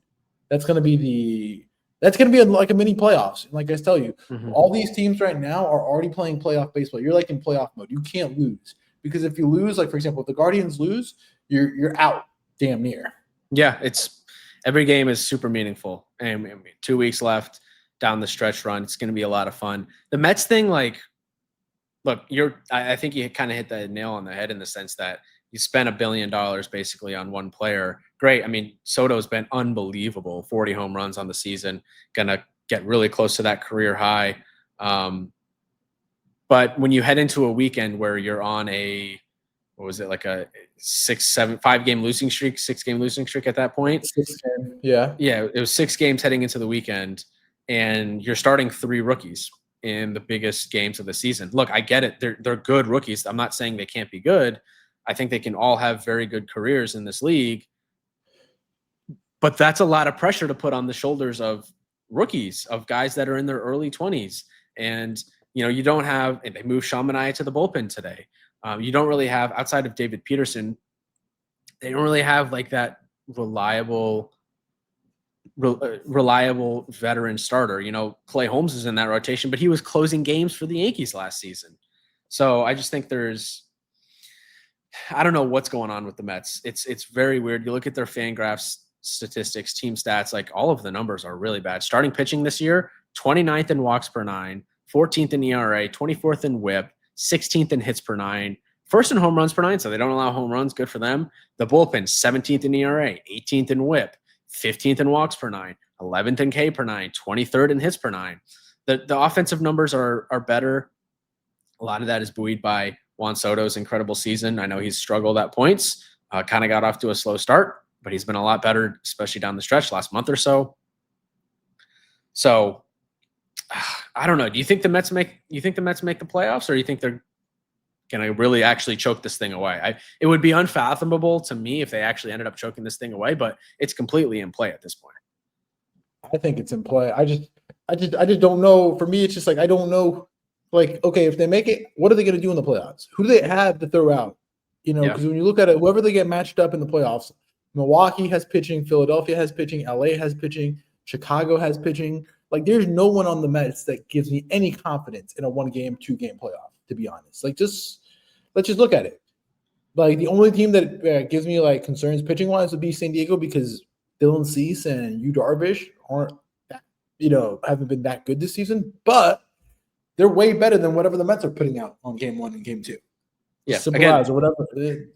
That's going to be like a mini playoffs. Like I tell you, all these teams right now are already playing playoff baseball. You're like in playoff mode. You can't lose, because if you lose, like for example, if the Guardians lose, you're out damn near. Yeah, it's every game is super meaningful. And 2 weeks left down the stretch run. It's going to be a lot of fun. The Mets thing, like, look, I think you kind of hit the nail on the head in the sense that you spent $1 billion basically on one player. Great. I mean, Soto's been unbelievable. 40 home runs on the season, gonna get really close to that career high. But when you head into a weekend where you're on a, what was it, like a 5-game losing streak, 6-game losing streak at that point? 6 games, yeah. Yeah, it was 6 games heading into the weekend, and you're starting 3 rookies in the biggest games of the season. Look, I get it. They're good rookies. I'm not saying they can't be good. I think they can all have very good careers in this league. But that's a lot of pressure to put on the shoulders of rookies, of guys that are in their early 20s. And, you don't have – they moved Shamania to the bullpen today. You don't really have – outside of David Peterson, they don't really have like that reliable veteran starter. Clay Holmes is in that rotation, but he was closing games for the Yankees last season. So I just think I don't know what's going on with the Mets. It's very weird. You look at their FanGraphs statistics, team stats, like all of the numbers are really bad. Starting pitching this year, 29th in walks per 9, 14th in ERA, 24th in WHIP, 16th in hits per 9, first in home runs per 9, so they don't allow home runs. Good for them. The bullpen, 17th in ERA, 18th in WHIP, 15th in walks per 9, 11th in K per 9, 23rd in hits per 9. The offensive numbers are better. A lot of that is buoyed by Juan Soto's incredible season. I know he's struggled at points, kind of got off to a slow start, but he's been a lot better, especially down the stretch last month or so. So I don't know. Do you think the Mets make the playoffs, or do you think they're going to really actually choke this thing away? It would be unfathomable to me if they actually ended up choking this thing away, but it's completely in play at this point. I think it's in play. I just don't know. For me, it's just like, I don't know. Like, okay, if they make it, what are they going to do in the playoffs? Who do they have to throw out? Because when you look at it, whoever they get matched up in the playoffs, Milwaukee has pitching, Philadelphia has pitching, LA has pitching, Chicago has pitching. Like, there's no one on the Mets that gives me any confidence in a 1-game, 2-game playoff, to be honest. Like, let's just look at it. Like, the only team that gives me like concerns pitching wise would be San Diego, because Dylan Cease and Yu Darvish haven't been that good this season, but they're way better than whatever the Mets are putting out on game 1 and game 2. Yeah, simple as, or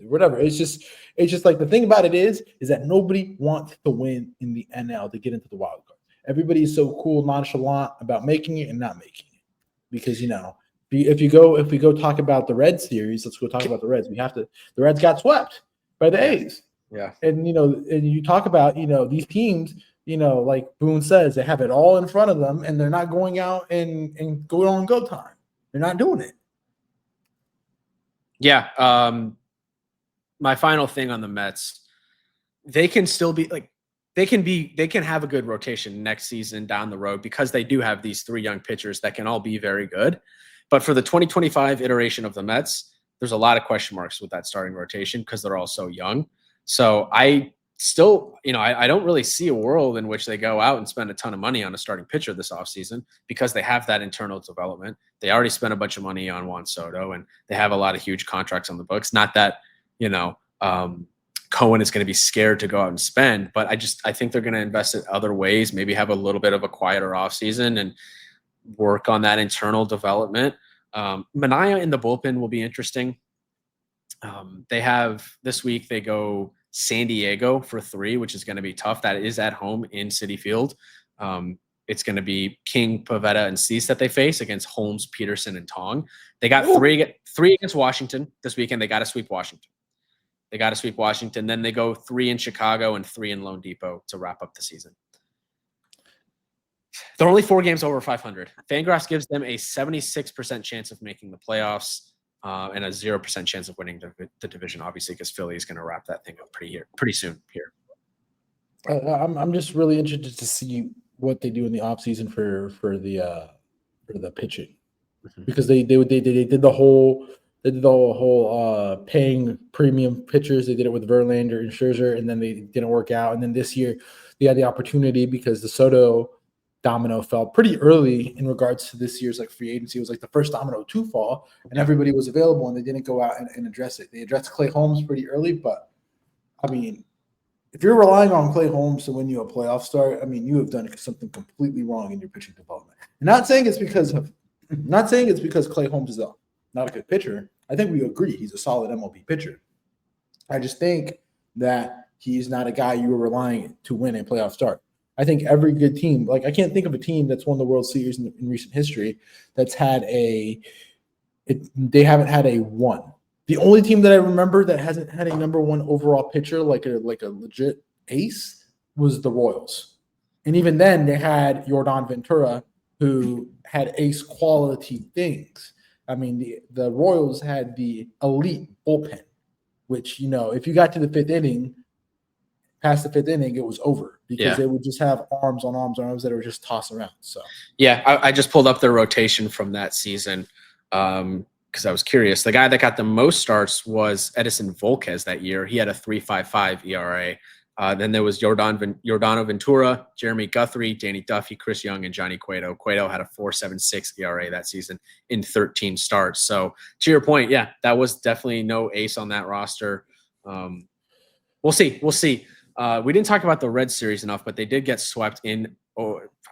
whatever. It's just like, the thing about it is that nobody wants to win in the NL to get into the wild card. Everybody is so cool, nonchalant about making it and not making it, because if we go talk about the Red series, let's go talk about the Reds. The Reds got swept by the A's. Yeah, and you talk about these teams. Like Boone says, they have it all in front of them, and they're not going out and going on go time. They're not doing it. Yeah. My final thing on the Mets, they can still be like, they can have a good rotation next season down the road because they do have these 3 young pitchers that can all be very good. But for the 2025 iteration of the Mets, there's a lot of question marks with that starting rotation because they're all so young. So I still, I don't really see a world in which they go out and spend a ton of money on a starting pitcher this offseason because they have that internal development. They already spent a bunch of money on Juan Soto, and they have a lot of huge contracts on the books. Not that, Cohen is going to be scared to go out and spend, but I think they're going to invest in other ways, maybe have a little bit of a quieter offseason and work on that internal development. Mania in the bullpen will be interesting. They have this week, they go San Diego for 3, which is going to be tough. That is at home in Citi Field. It's going to be King, Pivetta, and Cease that they face against Holmes, Peterson, and Tong. They got three against Washington this weekend. They got to sweep Washington. Then they go 3 in Chicago and 3 in Lone Depot to wrap up the season. They're only 4 games over 500. Fangraphs gives them a 76% chance of making the playoffs and a 0% chance of winning the division, obviously, because Philly is going to wrap that thing up pretty soon here. I'm just really interested to see what they do in the offseason for the pitching, because they did the whole paying premium pitchers. They did it with Verlander and Scherzer, and then they didn't work out. And then this year they had the opportunity because the Soto domino fell pretty early in regards to this year's free agency. It was the first domino to fall, and everybody was available, and they didn't go out and address it. They addressed Clay Holmes pretty early, but I mean, if you're relying on Clay Holmes to win you a playoff start, I mean, you have done something completely wrong in your pitching development. I'm not saying it's because Clay Holmes is not a good pitcher. I think we agree he's a solid MLB pitcher. I just think that he's not a guy you were relying to win a playoff start. I think every good team, I can't think of a team that's won the World Series in recent history that's had they haven't had a 1. The only team that I remember that hasn't had a number 1 overall pitcher, like a legit ace, was the Royals. And even then they had Yordan Ventura, who had ace quality things. I mean, the Royals had the elite bullpen, which, if you got to the 5th inning, past the 5th inning, it was over because they would just have arms on arms that were just tossed around. So I just pulled up their rotation from that season because I was curious. The guy that got the most starts was Edison Volquez that year. He had a 3.55 ERA. Then there was Yordano Ventura, Jeremy Guthrie, Danny Duffy, Chris Young, and Johnny Cueto. Cueto had a 4.76 ERA that season in 13 starts. So to your point, that was definitely no ace on that roster. We'll see. We didn't talk about the Red Series enough, but they did get swept in, I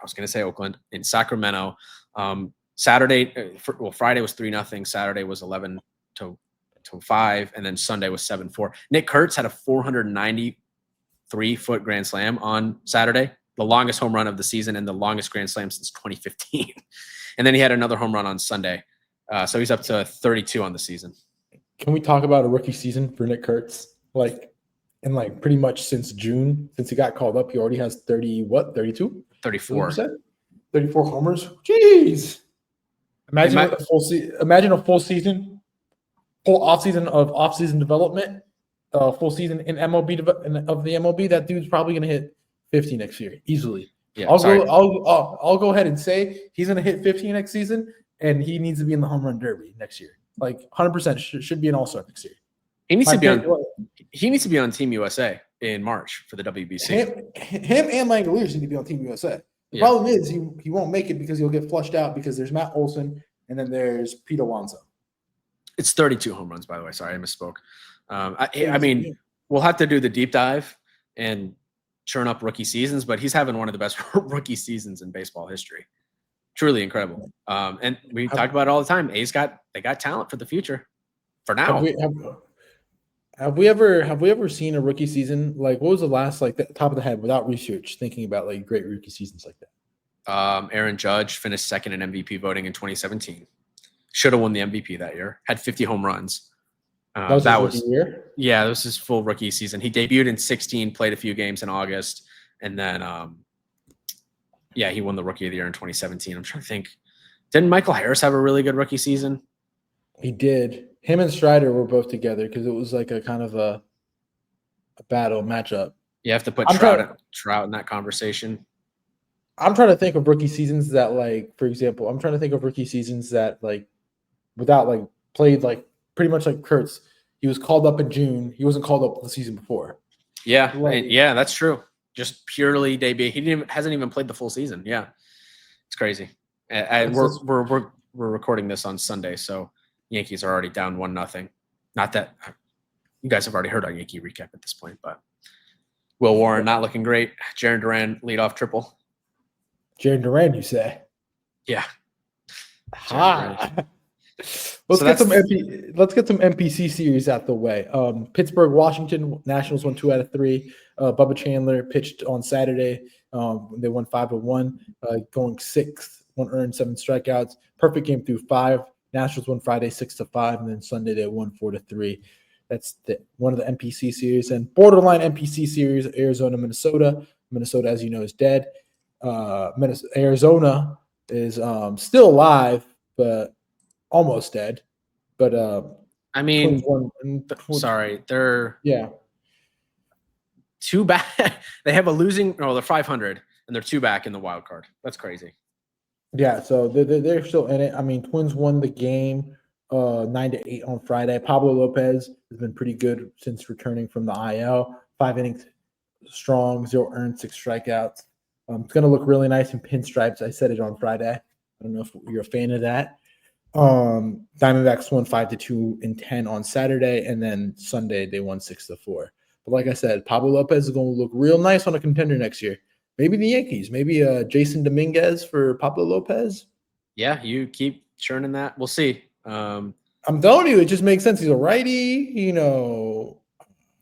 was going to say Oakland, in Sacramento. Friday was 3-0. Saturday was 11-5, and then Sunday was 7-4. Nick Kurtz had a 493-foot grand slam on Saturday, the longest home run of the season and the longest grand slam since 2015. And then he had another home run on Sunday. So he's up to 32 on the season. Can we talk about a rookie season for Nick Kurtz? Pretty much since June, since he got called up, he already has 32? 34. 34 homers. Jeez. Imagine a full season, full offseason development, full season in MLB of the MLB. That dude's probably going to hit 50 next year easily. Yeah, I'll go ahead and say he's going to hit 50 next season, and he needs to be in the home run derby next year. 100% should be an all-star next year. He needs to be on Team USA in March for the WBC. Him and Langoliers need to be on Team USA. The problem is he won't make it because he'll get flushed out because there's Matt Olson and then there's Pete Alonso. It's 32 home runs, by the way. Sorry, I misspoke. I mean, we'll have to do the deep dive and churn up rookie seasons, but he's having one of the best rookie seasons in baseball history. Truly incredible. And we talk about it all the time. They got talent for the future. For now. Have we ever seen a rookie season? What was the last the top of the head without research thinking about great rookie seasons like that? Aaron Judge finished second in MVP voting in 2017. Should have won the MVP that year. Had 50 home runs. That was his rookie year? Yeah, that was his full rookie season. He debuted in 16, played a few games in August, and then he won the Rookie of the Year in 2017. I'm trying to think. Didn't Michael Harris have a really good rookie season? He did. Him and Strider were both together because it was a kind of a battle matchup. You have to put I'm Trout in that conversation. I'm trying to think of rookie seasons that, like, for example, I'm trying to think of rookie seasons that, like, without, like, played, like, pretty much like Kurtz. He was called up in June. He wasn't called up the season before. Yeah, Like, yeah, that's true. Just purely debut. He hasn't even played the full season. Yeah, it's crazy. And we're recording this on Sunday, so Yankees are already down 1-0. Not that you guys have already heard our Yankee recap at this point, but Will Warren not looking great. Jarren Duran leadoff triple. Jarren Duran, you say? Yeah. Let's get some NPC series out the way. Pittsburgh, Washington Nationals won 2 out of 3. Bubba Chandler pitched on Saturday. They won 5-1, going 6th, 1 earned, 7 strikeouts. Perfect game through 5. Nationals won Friday 6-5, and then Sunday they won 4-3. That's one of the NPC series. And borderline NPC series, Arizona, Minnesota. Minnesota, as you know, is dead. Arizona is still alive, but almost dead. But I mean, sorry, they're 2 back. They have a losing. No, they're 500, and they're 2 back in the wild card. That's crazy. Yeah, so they're still in it. I mean, Twins won the game 9-8 on Friday. Pablo Lopez has been pretty good since returning from the IL. 5 innings strong, 0 earned, 6 strikeouts. It's going to look really nice in pinstripes. I said it on Friday. I don't know if you're a fan of that. Diamondbacks won 5-2 in 10 on Saturday, and then Sunday they won 6-4. But like I said, Pablo Lopez is going to look real nice on a contender next year. Maybe the Yankees, maybe Jason Dominguez for Pablo Lopez. Yeah, you keep churning that. We'll see. I'm telling you, it just makes sense. He's a righty,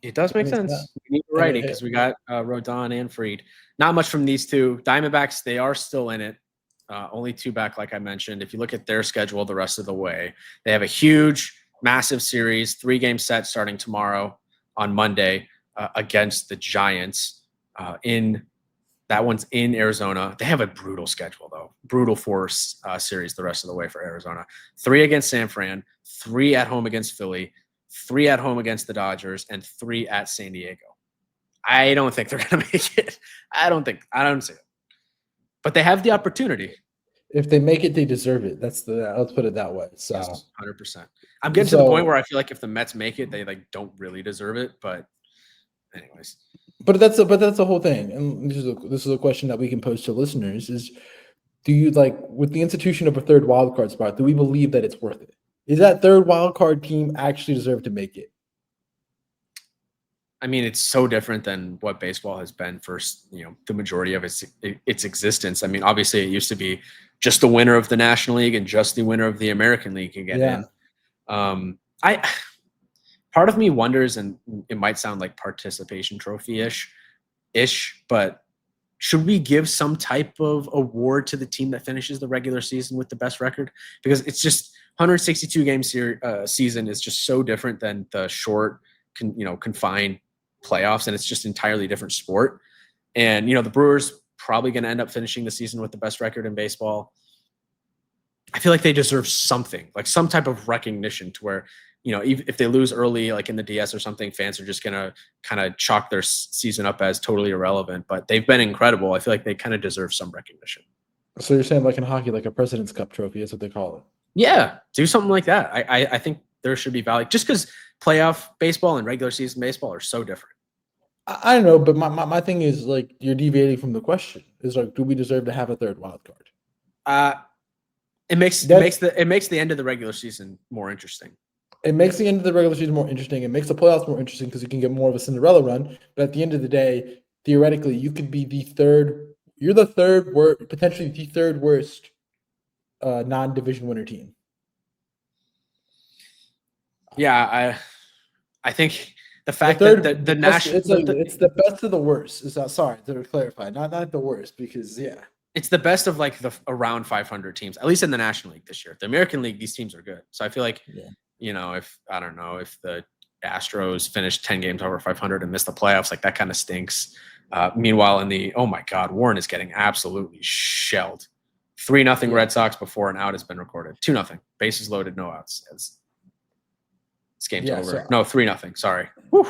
It does make sense. We need a righty because we got Rodon and Fried. Not much from these two. Diamondbacks, they are still in it. Only 2 back, like I mentioned. If you look at their schedule the rest of the way, they have a huge, massive series, 3-game set starting tomorrow on Monday against the Giants. That one's in Arizona. They have a brutal schedule, though. Brutal series the rest of the way for Arizona. 3 against San Fran, 3 at home against Philly, 3 at home against the Dodgers, and 3 at San Diego. I don't think they're going to make it. I don't see it. But they have the opportunity. If they make it, they deserve it. Let's put it that way. So, yes, 100%. I'm getting to the point where I feel like if the Mets make it, they don't really deserve it. But anyways. But that's the whole thing. And this is a question that we can pose to listeners is, do you, like, with the institution of a third wildcard spot, do we believe that it's worth it? Is that third wildcard team actually deserve to make it? I mean, it's so different than what baseball has been for, the majority of its existence. I mean, obviously it used to be just the winner of the National League and just the winner of the American League can get in. Part of me wonders, and it might sound like participation trophy-ish, but should we give some type of award to the team that finishes the regular season with the best record? Because it's just 162 game season is just so different than the short, confined playoffs, and it's just entirely different sport. And the Brewers probably going to end up finishing the season with the best record in baseball. I feel like they deserve something, like some type of recognition to where, if they lose early, like in the DS or something, fans are just going to kind of chalk their season up as totally irrelevant. But they've been incredible. I feel like they kind of deserve some recognition. So you're saying, like in hockey, like a President's Cup trophy is what they call it? Yeah, do something like that. I think there should be value, just because playoff baseball and regular season baseball are so different. I don't know, but my thing is, like, you're deviating from the question. Is, like, do we deserve to have a third wild card? It makes the end of the regular season more interesting. It makes the end of the regular season more interesting. It makes the playoffs more interesting because you can get more of a Cinderella run. But at the end of the day, theoretically, you could be the third. You're the third worst, potentially the third worst non-division winner team. Yeah, I think the fact that the national it's the best of the worst. Sorry to clarify, not the worst, because it's the best of like the around 500 teams, at least in the National League this year. The American League, these teams are good. So I feel like if the Astros finished 10 games over 500 and missed the playoffs, like that kind of stinks. Meanwhile, oh my God, Warren is getting absolutely shelled. 3-0 Red Sox before an out has been recorded. 2-0, bases loaded, no outs. This game's over. No, 3-0. Sorry. Whew.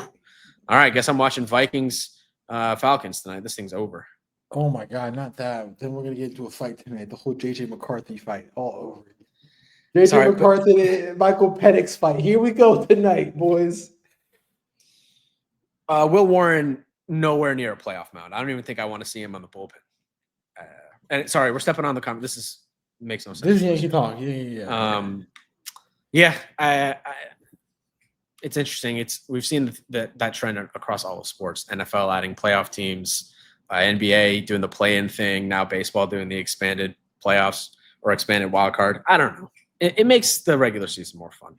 All right, guess I'm watching Vikings Falcons tonight. This thing's over. Oh my God, not that. Then we're gonna get into a fight tonight. The whole JJ McCarthy fight all over. JJ Sorry, McCarthy and Michael Penix fight. Here we go tonight, boys. Will Warren nowhere near a playoff mound. I don't even think I want to see him on the bullpen. And sorry, we're stepping on the comment. This makes no sense. This is Yankee talk. Yeah. It's interesting. We've seen that trend across all of sports. NFL adding playoff teams, NBA doing the play-in thing, now baseball doing the expanded playoffs or expanded wild card. I don't know. It makes the regular season more fun.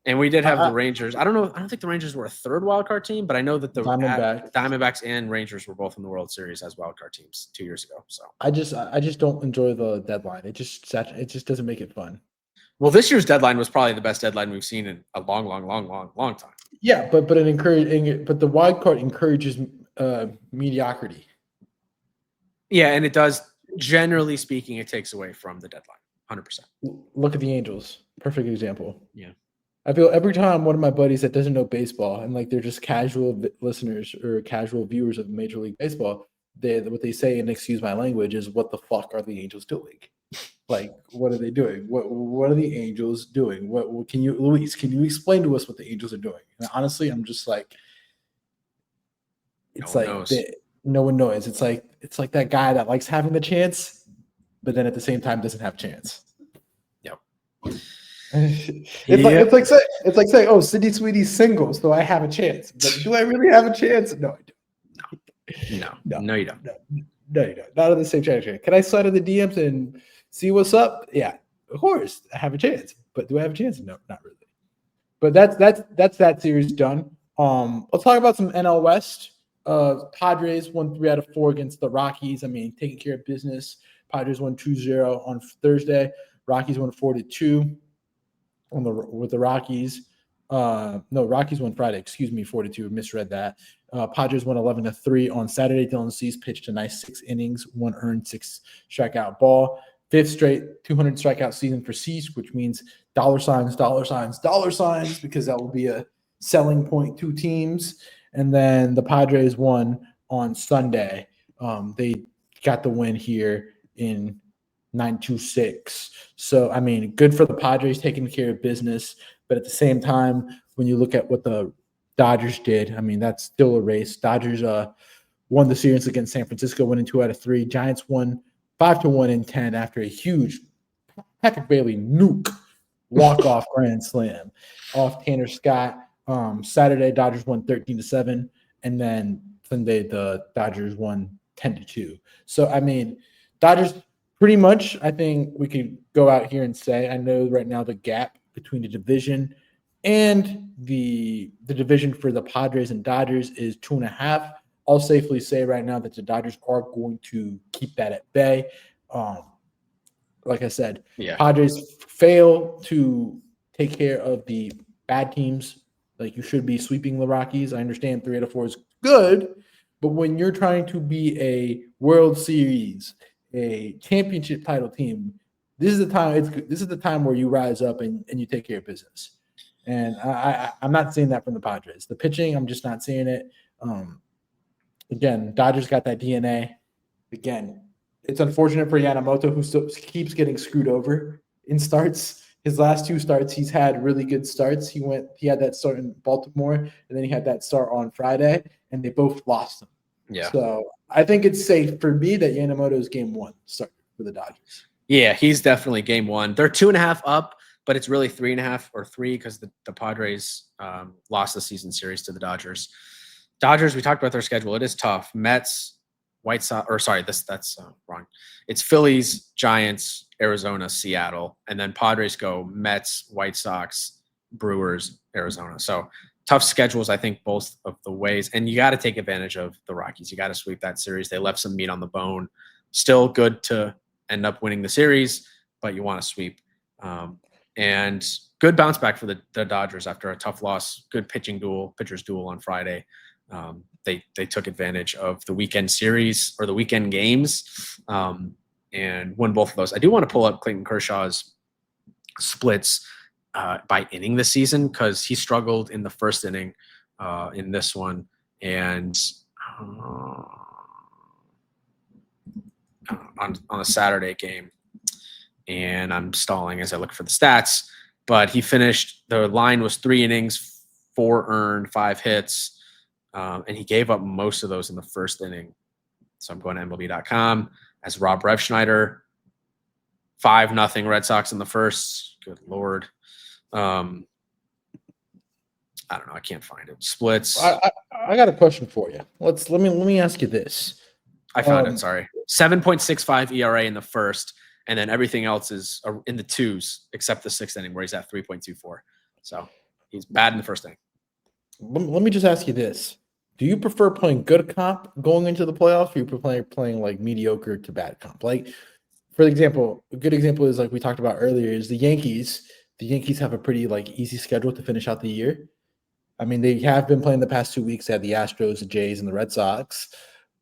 And we did have the Rangers. I don't think the Rangers were a third wild card team, but I know that the Diamondbacks and Rangers were both in the World Series as wild card teams 2 years ago. So I just don't enjoy the deadline. It just doesn't make it fun. Well, this year's deadline was probably the best deadline we've seen in a long time. Yeah, but the wild card encourages mediocrity. Yeah, and it does. Generally speaking, it takes away from the deadline. 100%. Look at the Angels. Perfect example. Yeah. I feel every time one of my buddies that doesn't know baseball and like they're just casual listeners or casual viewers of Major League Baseball, what they say, and excuse my language, is what the fuck are the Angels doing? Like, what are they doing? What are the Angels doing? What Luis, can you explain to us what the Angels are doing? And honestly, I'm just like, no one knows. It's like that guy that likes having the chance, but then at the same time doesn't have a chance. Yep. It's like saying, oh, Sidney Sweetie's single, so I have a chance. But do I really have a chance? No, I don't. No, you don't. No, you don't. Not on the same chance. Can I slide in the DMs and see what's up? Yeah, of course, I have a chance. But do I have a chance? No, not really. But that's that series done. Let's talk about some NL West. Padres won 3 out of 4 against the Rockies. I mean, taking care of business. Padres won 2-0 on Thursday. Rockies won 4-2 with the Rockies. Rockies won Friday. 4-2. Misread that. Padres won 11-3 on Saturday. Dylan Cease pitched a nice 6 innings, 1 earned, 6 strikeout ball. 5th straight 200 strikeout season for Cease, which means dollar signs, because that will be a selling point to teams. And then the Padres won on Sunday. They got the win here in 9-6. So, I mean, good for the Padres taking care of business. But at the same time, when you look at what the Dodgers did, I mean, that's still a race. Dodgers won the series against San Francisco, winning 2 out of 3. Giants won 5-1 in 10 after a huge Patrick Bailey nuke walk-off grand slam off Tanner Scott. Saturday, Dodgers won 13-7. And then Sunday, the Dodgers won 10-2. So, I mean, Dodgers pretty much, I think we could go out here and say, I know right now the gap between the division and the division for the Padres and Dodgers is 2.5. I'll safely say right now that the Dodgers are going to keep that at bay. Like I said, Padres fail to take care of the bad teams. Like, you should be sweeping the Rockies. I understand 3 out of 4 is good, but when you're trying to be a World Series, a championship title team, this is the time where you rise up and you take care of business. And I'm not seeing that from the Padres. The pitching, I'm just not seeing it. Again, Dodgers got that DNA. Again, it's unfortunate for Yamamoto, who still keeps getting screwed over in starts. His last 2 starts, he's had really good starts. He had that start in Baltimore, and then he had that start on Friday, and they both lost him. Yeah. So I think it's safe for me that Yamamoto's game 1 start for the Dodgers. Yeah, he's definitely game 1. They're 2.5 up, but it's really 3.5 or 3 because the Padres lost the season series to the Dodgers. Dodgers, we talked about their schedule. It is tough. Mets, White Sox, or sorry, that's wrong. It's Phillies, Giants, Arizona, Seattle, and then Padres go Mets, White Sox, Brewers, Arizona. So tough schedules, I think, both of the ways. And you got to take advantage of the Rockies. You got to sweep that series. They left some meat on the bone. Still good to end up winning the series, but you want to sweep. And good bounce back for the Dodgers after a tough loss. Good pitchers duel on Friday. They took advantage of the weekend series or the weekend games and won both of those. I do want to pull up Clayton Kershaw's splits by inning this season because he struggled in the first inning in this one. And on a Saturday game, and I'm stalling as I look for the stats. But he finished. The line was 3 innings, 4 earned, 5 hits, and he gave up most of those in the first inning. So I'm going to MLB.com as Rob Refschneider. 5-0 Red Sox in the first. Good Lord. I don't know. I can't find it. Splits. I got a question for you. Let me ask you this. I found it. Sorry. 7.65 ERA in the first, and then everything else is in the 2s except the 6th inning where he's at 3.24. So he's bad in the first inning. Let me just ask you this. Do you prefer playing good comp going into the playoffs, or you prefer playing like mediocre to bad comp? Like, for example, a good example is like we talked about earlier is the Yankees. The Yankees have a pretty like easy schedule to finish out the year. I mean, they have been playing the past 2 weeks. They had the Astros, the Jays, and the Red Sox,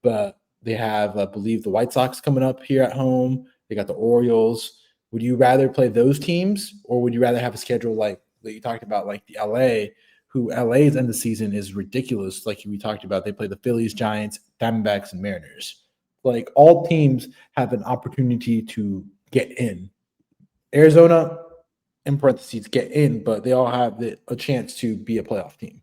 but they have, I believe, the White Sox coming up here at home. They got the Orioles. Would you rather play those teams, or would you rather have a schedule like that you talked about, like the LA, who LA's end of the season is ridiculous? Like we talked about, they play the Phillies, Giants, Diamondbacks, and Mariners. Like all teams have an opportunity to get in. Arizona, in parentheses, get in, but they all have a chance to be a playoff team.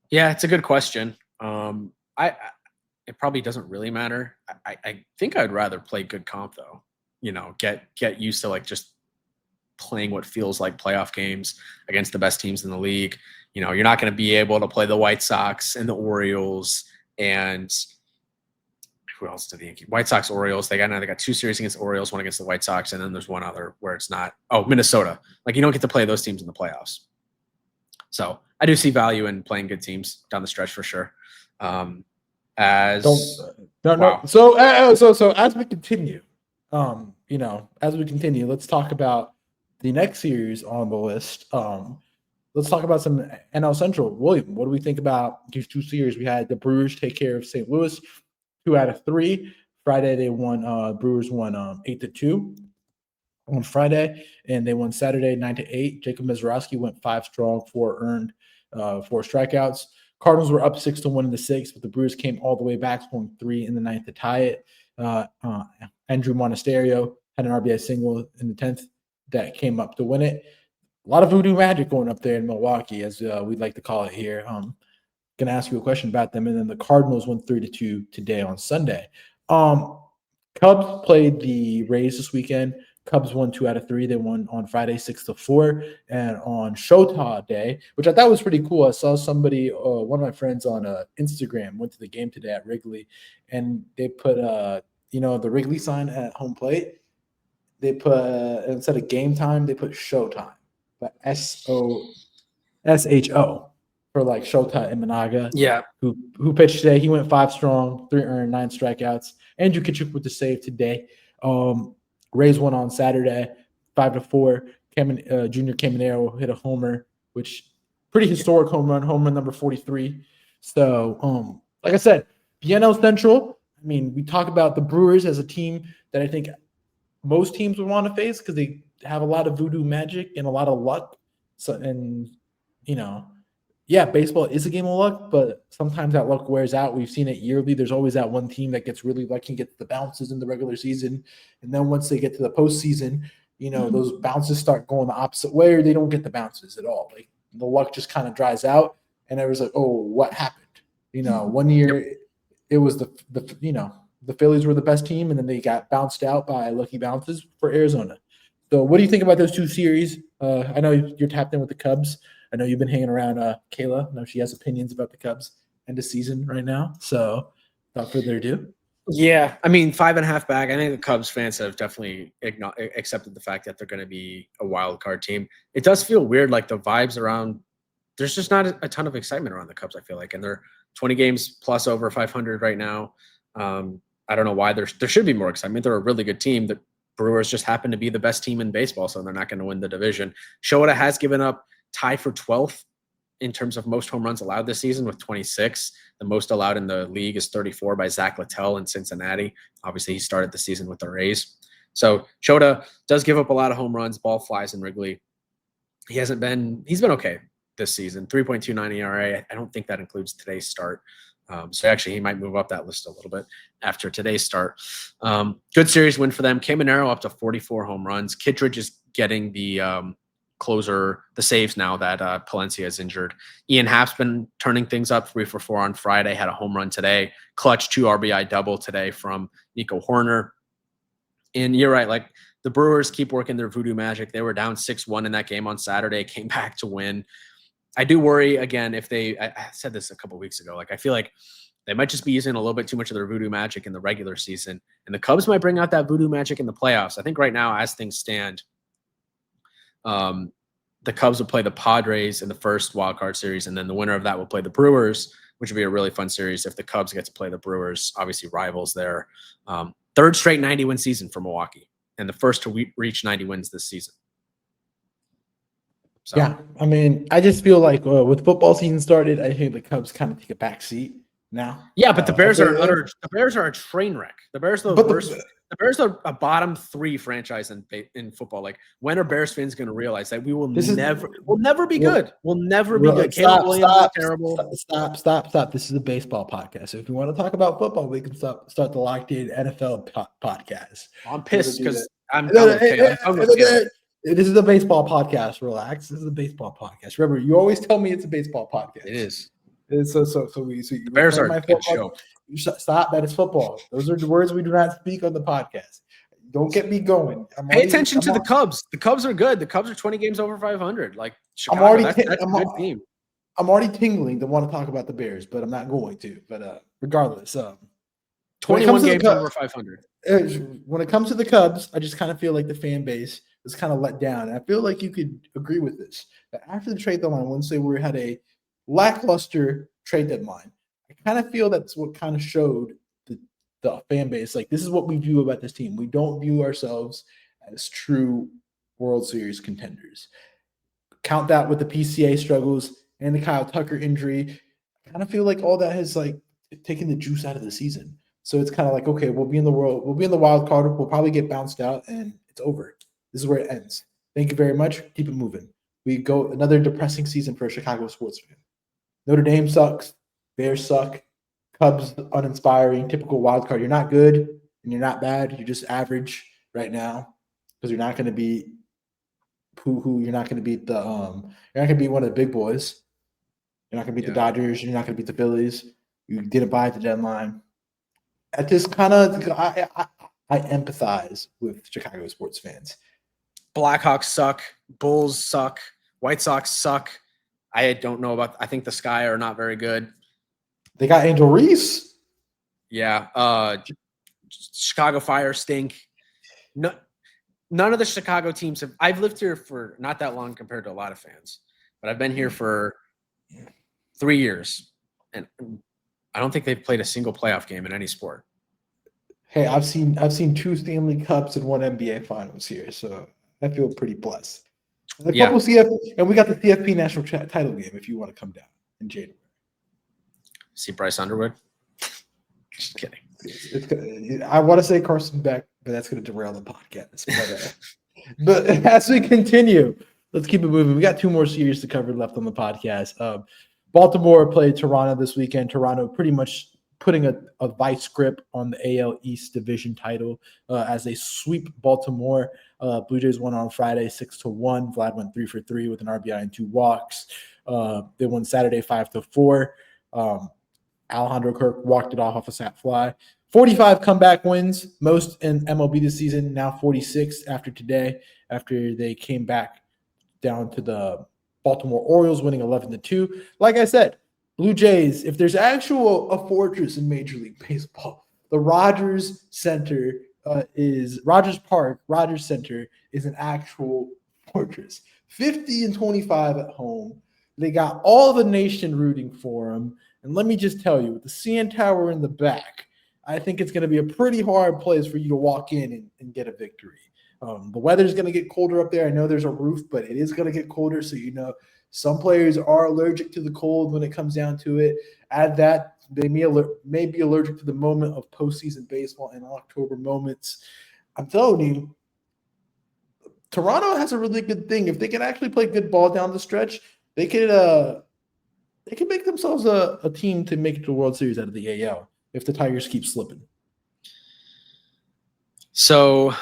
Yeah, it's a good question. It probably doesn't really matter. I think I'd rather play good comp though. You know, get used to like just playing what feels like playoff games against the best teams in the league. You know, you're not going to be able to play the White Sox and the Orioles and who else did the Yankees? White Sox, Orioles. They got 2 series against the Orioles, 1 against the White Sox, and then there's one other where it's not. Oh, Minnesota. Like you don't get to play those teams in the playoffs. So I do see value in playing good teams down the stretch for sure. So as we continue, let's talk about the next series on the list. Let's talk about some NL Central. William, what do we think about these 2 series? We had the Brewers take care of St. Louis, 2 out of 3. Friday they won. Brewers won 8-2 on Friday, and they won Saturday 9-8. Jacob Mezrowski went 5 strong, 4 earned, 4 strikeouts. Cardinals were up 6-1 in the 6th, but the Brewers came all the way back, scoring 3 in the 9th to tie it. Andrew Monasterio had an RBI single in the 10th that came up to win it. A lot of voodoo magic going up there in Milwaukee, as we'd like to call it here. Going to ask you a question about them. And then the Cardinals won 3-2 today on Sunday. Cubs played the Rays this weekend. Cubs won 2 out of 3. They won on Friday 6-4, and on Showtime Day, which I thought was pretty cool. I saw somebody, one of my friends on Instagram, went to the game today at Wrigley, and they put the Wrigley sign at home plate. They put instead of game time, they put Showtime, but SOSHO for like Shota Imanaga. Yeah, who pitched today. He went 5 strong, 3 earned, 9 strikeouts. Andrew Kitchuk with the save today. Rays won on Saturday, 5-4. Junior Caminero hit a homer, which pretty historic home run number 43. So, like I said, the NL Central. I mean, we talk about the Brewers as a team that I think most teams would want to face because they have a lot of voodoo magic and a lot of luck. So, baseball is a game of luck, but sometimes that luck wears out. We've seen it yearly. There's always that one team that gets really lucky and gets the bounces in the regular season. And then once they get to the postseason, those bounces start going the opposite way, or they don't get the bounces at all. Like the luck just kind of dries out. And it was like, oh, what happened? 1 year it was the Phillies were the best team, and then they got bounced out by lucky bounces for Arizona. So what do you think about those 2 series? I know you're tapped in with the Cubs. I know you've been hanging around Kayla. I know she has opinions about the Cubs end of season right now. So without further ado. Yeah, I mean, 5.5 back. I think the Cubs fans have definitely accepted the fact that they're going to be a wild card team. It does feel weird, like the vibes around. There's just not a ton of excitement around the Cubs, I feel like, and they're 20 games plus over 500 right now. I don't know why there should be more excitement. They're a really good team. The Brewers just happen to be the best team in baseball, so they're not going to win the division. Shota has given up tie for 12th in terms of most home runs allowed this season with 26. The most allowed in the league is 34 by Zach Littell in Cincinnati. Obviously, he started the season with the Rays. So Shota does give up a lot of home runs, ball flies in Wrigley. He's been okay this season. 3.29 ERA. I don't think that includes today's start. So actually, he might move up that list a little bit after today's start. Good series win for them. Caballero up to 44 home runs. Kittredge is getting the closer, the saves now that Palencia is injured. Ian Happ's been turning things up, 3 for 4 on Friday, had a home run today. Clutch 2 RBI double today from Nico Horner. And you're right, like the Brewers keep working their voodoo magic. They were down 6-1 in that game on Saturday, came back to win. I do worry again if I said this a couple of weeks ago, like I feel like they might just be using a little bit too much of their voodoo magic in the regular season, and the Cubs might bring out that voodoo magic in the playoffs. I think right now, as things stand, the Cubs will play the Padres in the first wild card series, and then the winner of that will play the Brewers, which would be a really fun series if the Cubs get to play the Brewers, obviously rivals there. Third straight 90-win season for Milwaukee, and the first to reach 90 wins this season. So. Yeah, I mean, I just feel like with football season started, I think the Cubs kind of take a back seat now. Yeah, but the Bears are a train wreck. The Bears are the worst. The Bears are a bottom 3 franchise in football. Like, when are Bears fans going to realize that we'll never be good? We'll never be good. Caleb Williams is terrible. Stop. This is a baseball podcast. So if you want to talk about football, we can start the Locked In NFL podcast. I'm pissed because this is a baseball podcast. Relax. This is a baseball podcast. Remember, you always tell me it's a baseball podcast. It is. The Bears are a good show. Stop. That is football. Those are the words we do not speak on the podcast. Don't get me going. Pay attention to the Cubs. The Cubs are good. The Cubs are 20 games over 500. Like Chicago, that's a good team. I'm already tingling to want to talk about the Bears, but I'm not going to. But regardless, 21 games over 500. When it comes to the Cubs, I just kind of feel like the fan base is kind of let down. And I feel like you could agree with this. That after the trade deadline, Wednesday, we had a lackluster trade deadline. I kind of feel that's what kind of showed the fan base. Like, this is what we view about this team. We don't view ourselves as true World Series contenders. Count that with the PCA struggles and the Kyle Tucker injury. I kind of feel like all that has like taken the juice out of the season. So it's kind of like, okay, we'll be in the wild card. We'll probably get bounced out, and it's over. This is where it ends. Thank you very much. Keep it moving. We go another depressing season for a Chicago sports fan. Notre Dame sucks. Bears suck. Cubs uninspiring. Typical wild card. You're not good and you're not bad. You're just average right now because you're not going to be who. You're not going to beat the. You're not going to be one of the big boys. You're not going to beat the Dodgers. You're not going to beat the Phillies. You didn't buy at the deadline. At this kind of, I empathize with Chicago sports fans. Blackhawks suck. Bulls suck. White Sox suck. I don't know about – I think the Sky are not very good. They got Angel Reese. Yeah. Chicago Fire stink. No, none of the Chicago teams have – I've lived here for not that long compared to a lot of fans, but I've been here for 3 years, and I don't think they've played a single playoff game in any sport. Hey, I've seen 2 Stanley Cups and 1 NBA Finals here, so I feel pretty blessed. And we got the CFP national title game if you want to come down in January. See Bryce Underwood? Just kidding. I want to say Carson Beck, but that's going to derail the podcast. But as we continue, let's keep it moving. We got 2 more series to cover left on the podcast. Baltimore played Toronto this weekend. Toronto pretty much putting a vice grip on the AL East division title as they sweep Baltimore. Blue Jays won on Friday 6-1. Vlad went 3 for 3 with an RBI and 2 walks. They won Saturday 5-4. Alejandro Kirk walked it off a sac fly. 45 comeback wins, most in MLB this season, now 46 after today, after they came back down to the Baltimore Orioles, winning 11-2. Like I said, Blue Jays, if there's a fortress in Major League Baseball, the Rogers Center Rogers Center is an actual fortress. 50-25 at home. They got all the nation rooting for them. And let me just tell you, with the CN Tower in the back, I think it's going to be a pretty hard place for you to walk in and get a victory. The weather's going to get colder up there. I know there's a roof, but it is going to get colder. So, some players are allergic to the cold when it comes down to it. Add that, they may be allergic to the moment of postseason baseball and October moments. I'm telling you, Toronto has a really good thing. If they can actually play good ball down the stretch, they could they can make themselves a team to make it to the World Series out of the AL if the Tigers keep slipping. So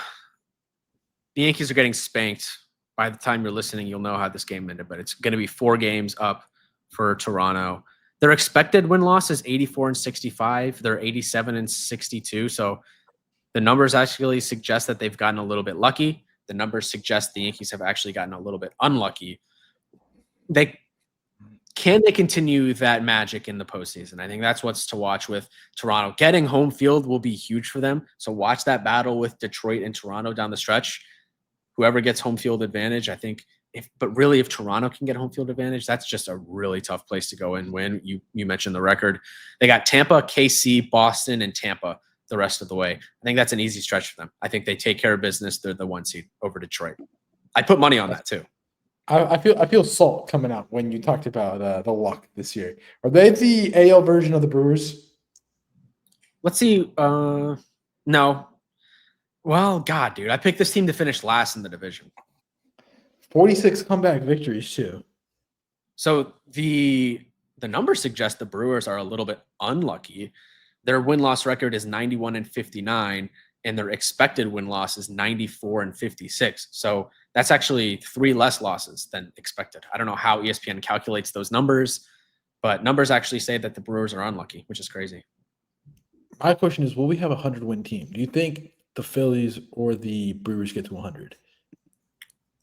the Yankees are getting spanked. By the time you're listening, you'll know how this game ended, but it's going to be 4 games up for Toronto. Their expected win-loss is 84-65. They're 87-62. So the numbers actually suggest that they've gotten a little bit lucky. The numbers suggest the Yankees have actually gotten a little bit unlucky. Can they continue that magic in the postseason? I think that's what's to watch with Toronto. Getting home field will be huge for them. So watch that battle with Detroit and Toronto down the stretch. Whoever gets home field advantage, I think. But really, if Toronto can get home field advantage, that's just a really tough place to go and win. You mentioned the record. They got Tampa, KC, Boston, and Tampa the rest of the way. I think that's an easy stretch for them. I think they take care of business. They're the 1 seed over Detroit. I put money on that too. I feel salt coming out when you talked about the luck this year. Are they the AL version of the Brewers? Let's see. No. Well, God, dude, I picked this team to finish last in the division. 46 comeback victories too. So the numbers suggest the Brewers are a little bit unlucky. Their win-loss record is 91-59, and their expected win-loss is 94-56. So that's actually 3 less losses than expected. I don't know how ESPN calculates those numbers, but numbers actually say that the Brewers are unlucky, which is crazy. My question is, will we have a 100-win team? Do you think the Phillies or the Brewers get to 100?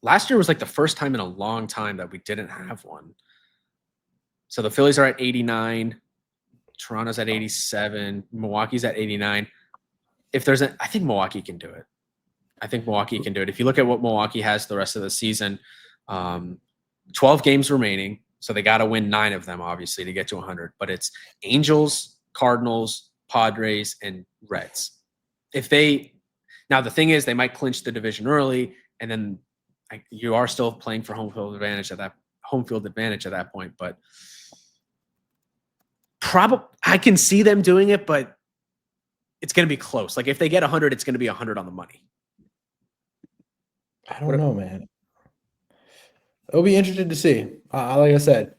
Last year was like the first time in a long time that we didn't have one. So the Phillies are at 89, Toronto's at 87, Milwaukee's at 89. I think Milwaukee can do it. If you look at what Milwaukee has the rest of the season, 12 games remaining. So they got to win 9 of them, obviously, to get to 100. But it's Angels, Cardinals, Padres, and Reds. Now the thing is, they might clinch the division early, and then you are still playing for home field advantage at that point. But I can see them doing it, but it's going to be close. Like if they get 100, it's going to be 100 on the money. I don't know, man. It'll be interesting to see. Like I said,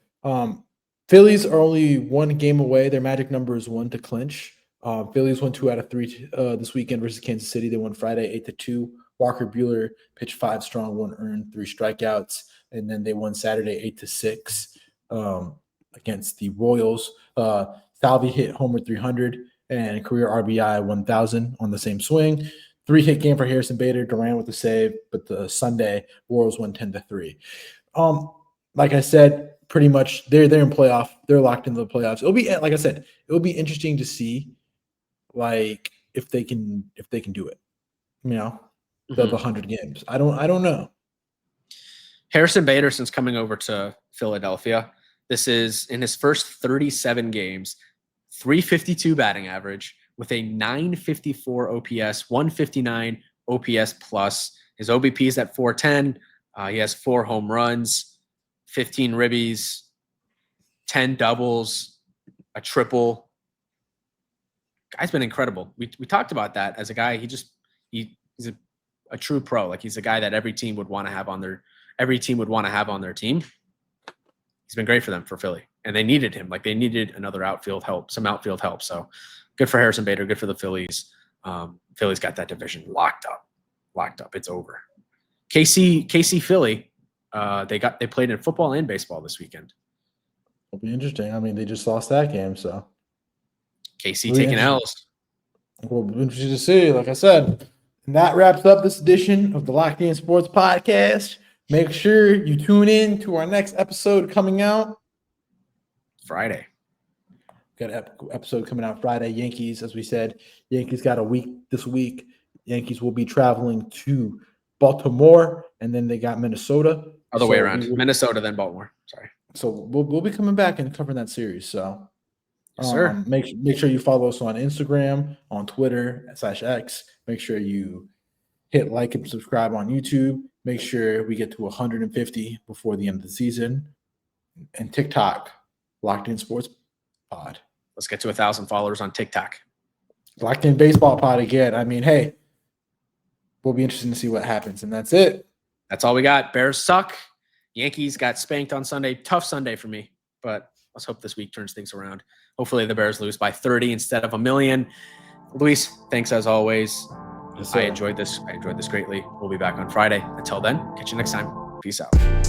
Phillies are only 1 game away. Their magic number is 1 to clinch. Phillies won 2 out of 3 this weekend versus Kansas City. They won Friday 8-2. Walker Buehler pitched 5 strong, 1 earned, 3 strikeouts, and then they won Saturday 8-6 against the Royals. Salvi hit homer 300 and career RBI 1,000 on the same swing. 3-hit game for Harrison Bader. Duran with the save, but the Sunday Royals won 10-3. Like I said, pretty much they're in playoff. They're locked into the playoffs. It'll be, like I said, it'll be interesting to see, like if they can do it. The 100 games. I don't know. Harrison Bader, since coming over to Philadelphia, this is in his first 37 games, 352 batting average with a 954 OPS, 159 OPS plus. His OBP is at 410. He has 4 home runs, 15 ribbies, 10 doubles, a triple. Guy's been incredible. We talked about that as a guy. He's a true pro. Like he's a guy that every team would want to have on their team. He's been great for them, for Philly, and they needed him. Like they needed another outfield help. So good for Harrison Bader. Good for the Phillies. Philly's got that division locked up. It's over. KC Philly. They played in football and baseball this weekend. It'll be interesting. I mean, they just lost that game, so KC taking L's. Well, it'll be interesting to see. Like I said. And that wraps up this edition of the Locked In Sports Podcast. Make sure you tune in to our next episode coming out Friday. Got an episode coming out Friday. Yankees, as we said, Yankees got a week this week. Yankees will be traveling to Baltimore, and then they got Minnesota. Other way around. Minnesota, then Baltimore. Sorry. So we'll be coming back and covering that series. So yes, sir. Make sure you follow us on Instagram, on Twitter /X. Make sure you hit like and subscribe on YouTube. Make sure we get to 150 before the end of the season. And TikTok, Locked In Sports Pod. Let's get to 1,000 followers on TikTok. Locked In Baseball Pod again. I mean, hey, we'll be interested to see what happens. And that's it. That's all we got. Bears suck. Yankees got spanked on Sunday. Tough Sunday for me, but let's hope this week turns things around. Hopefully the Bears lose by 30 instead of 1,000,000. Luis, thanks as always. Yes, I sir. enjoyed this greatly. We'll be back on Friday. Until then, catch you next time. Peace out.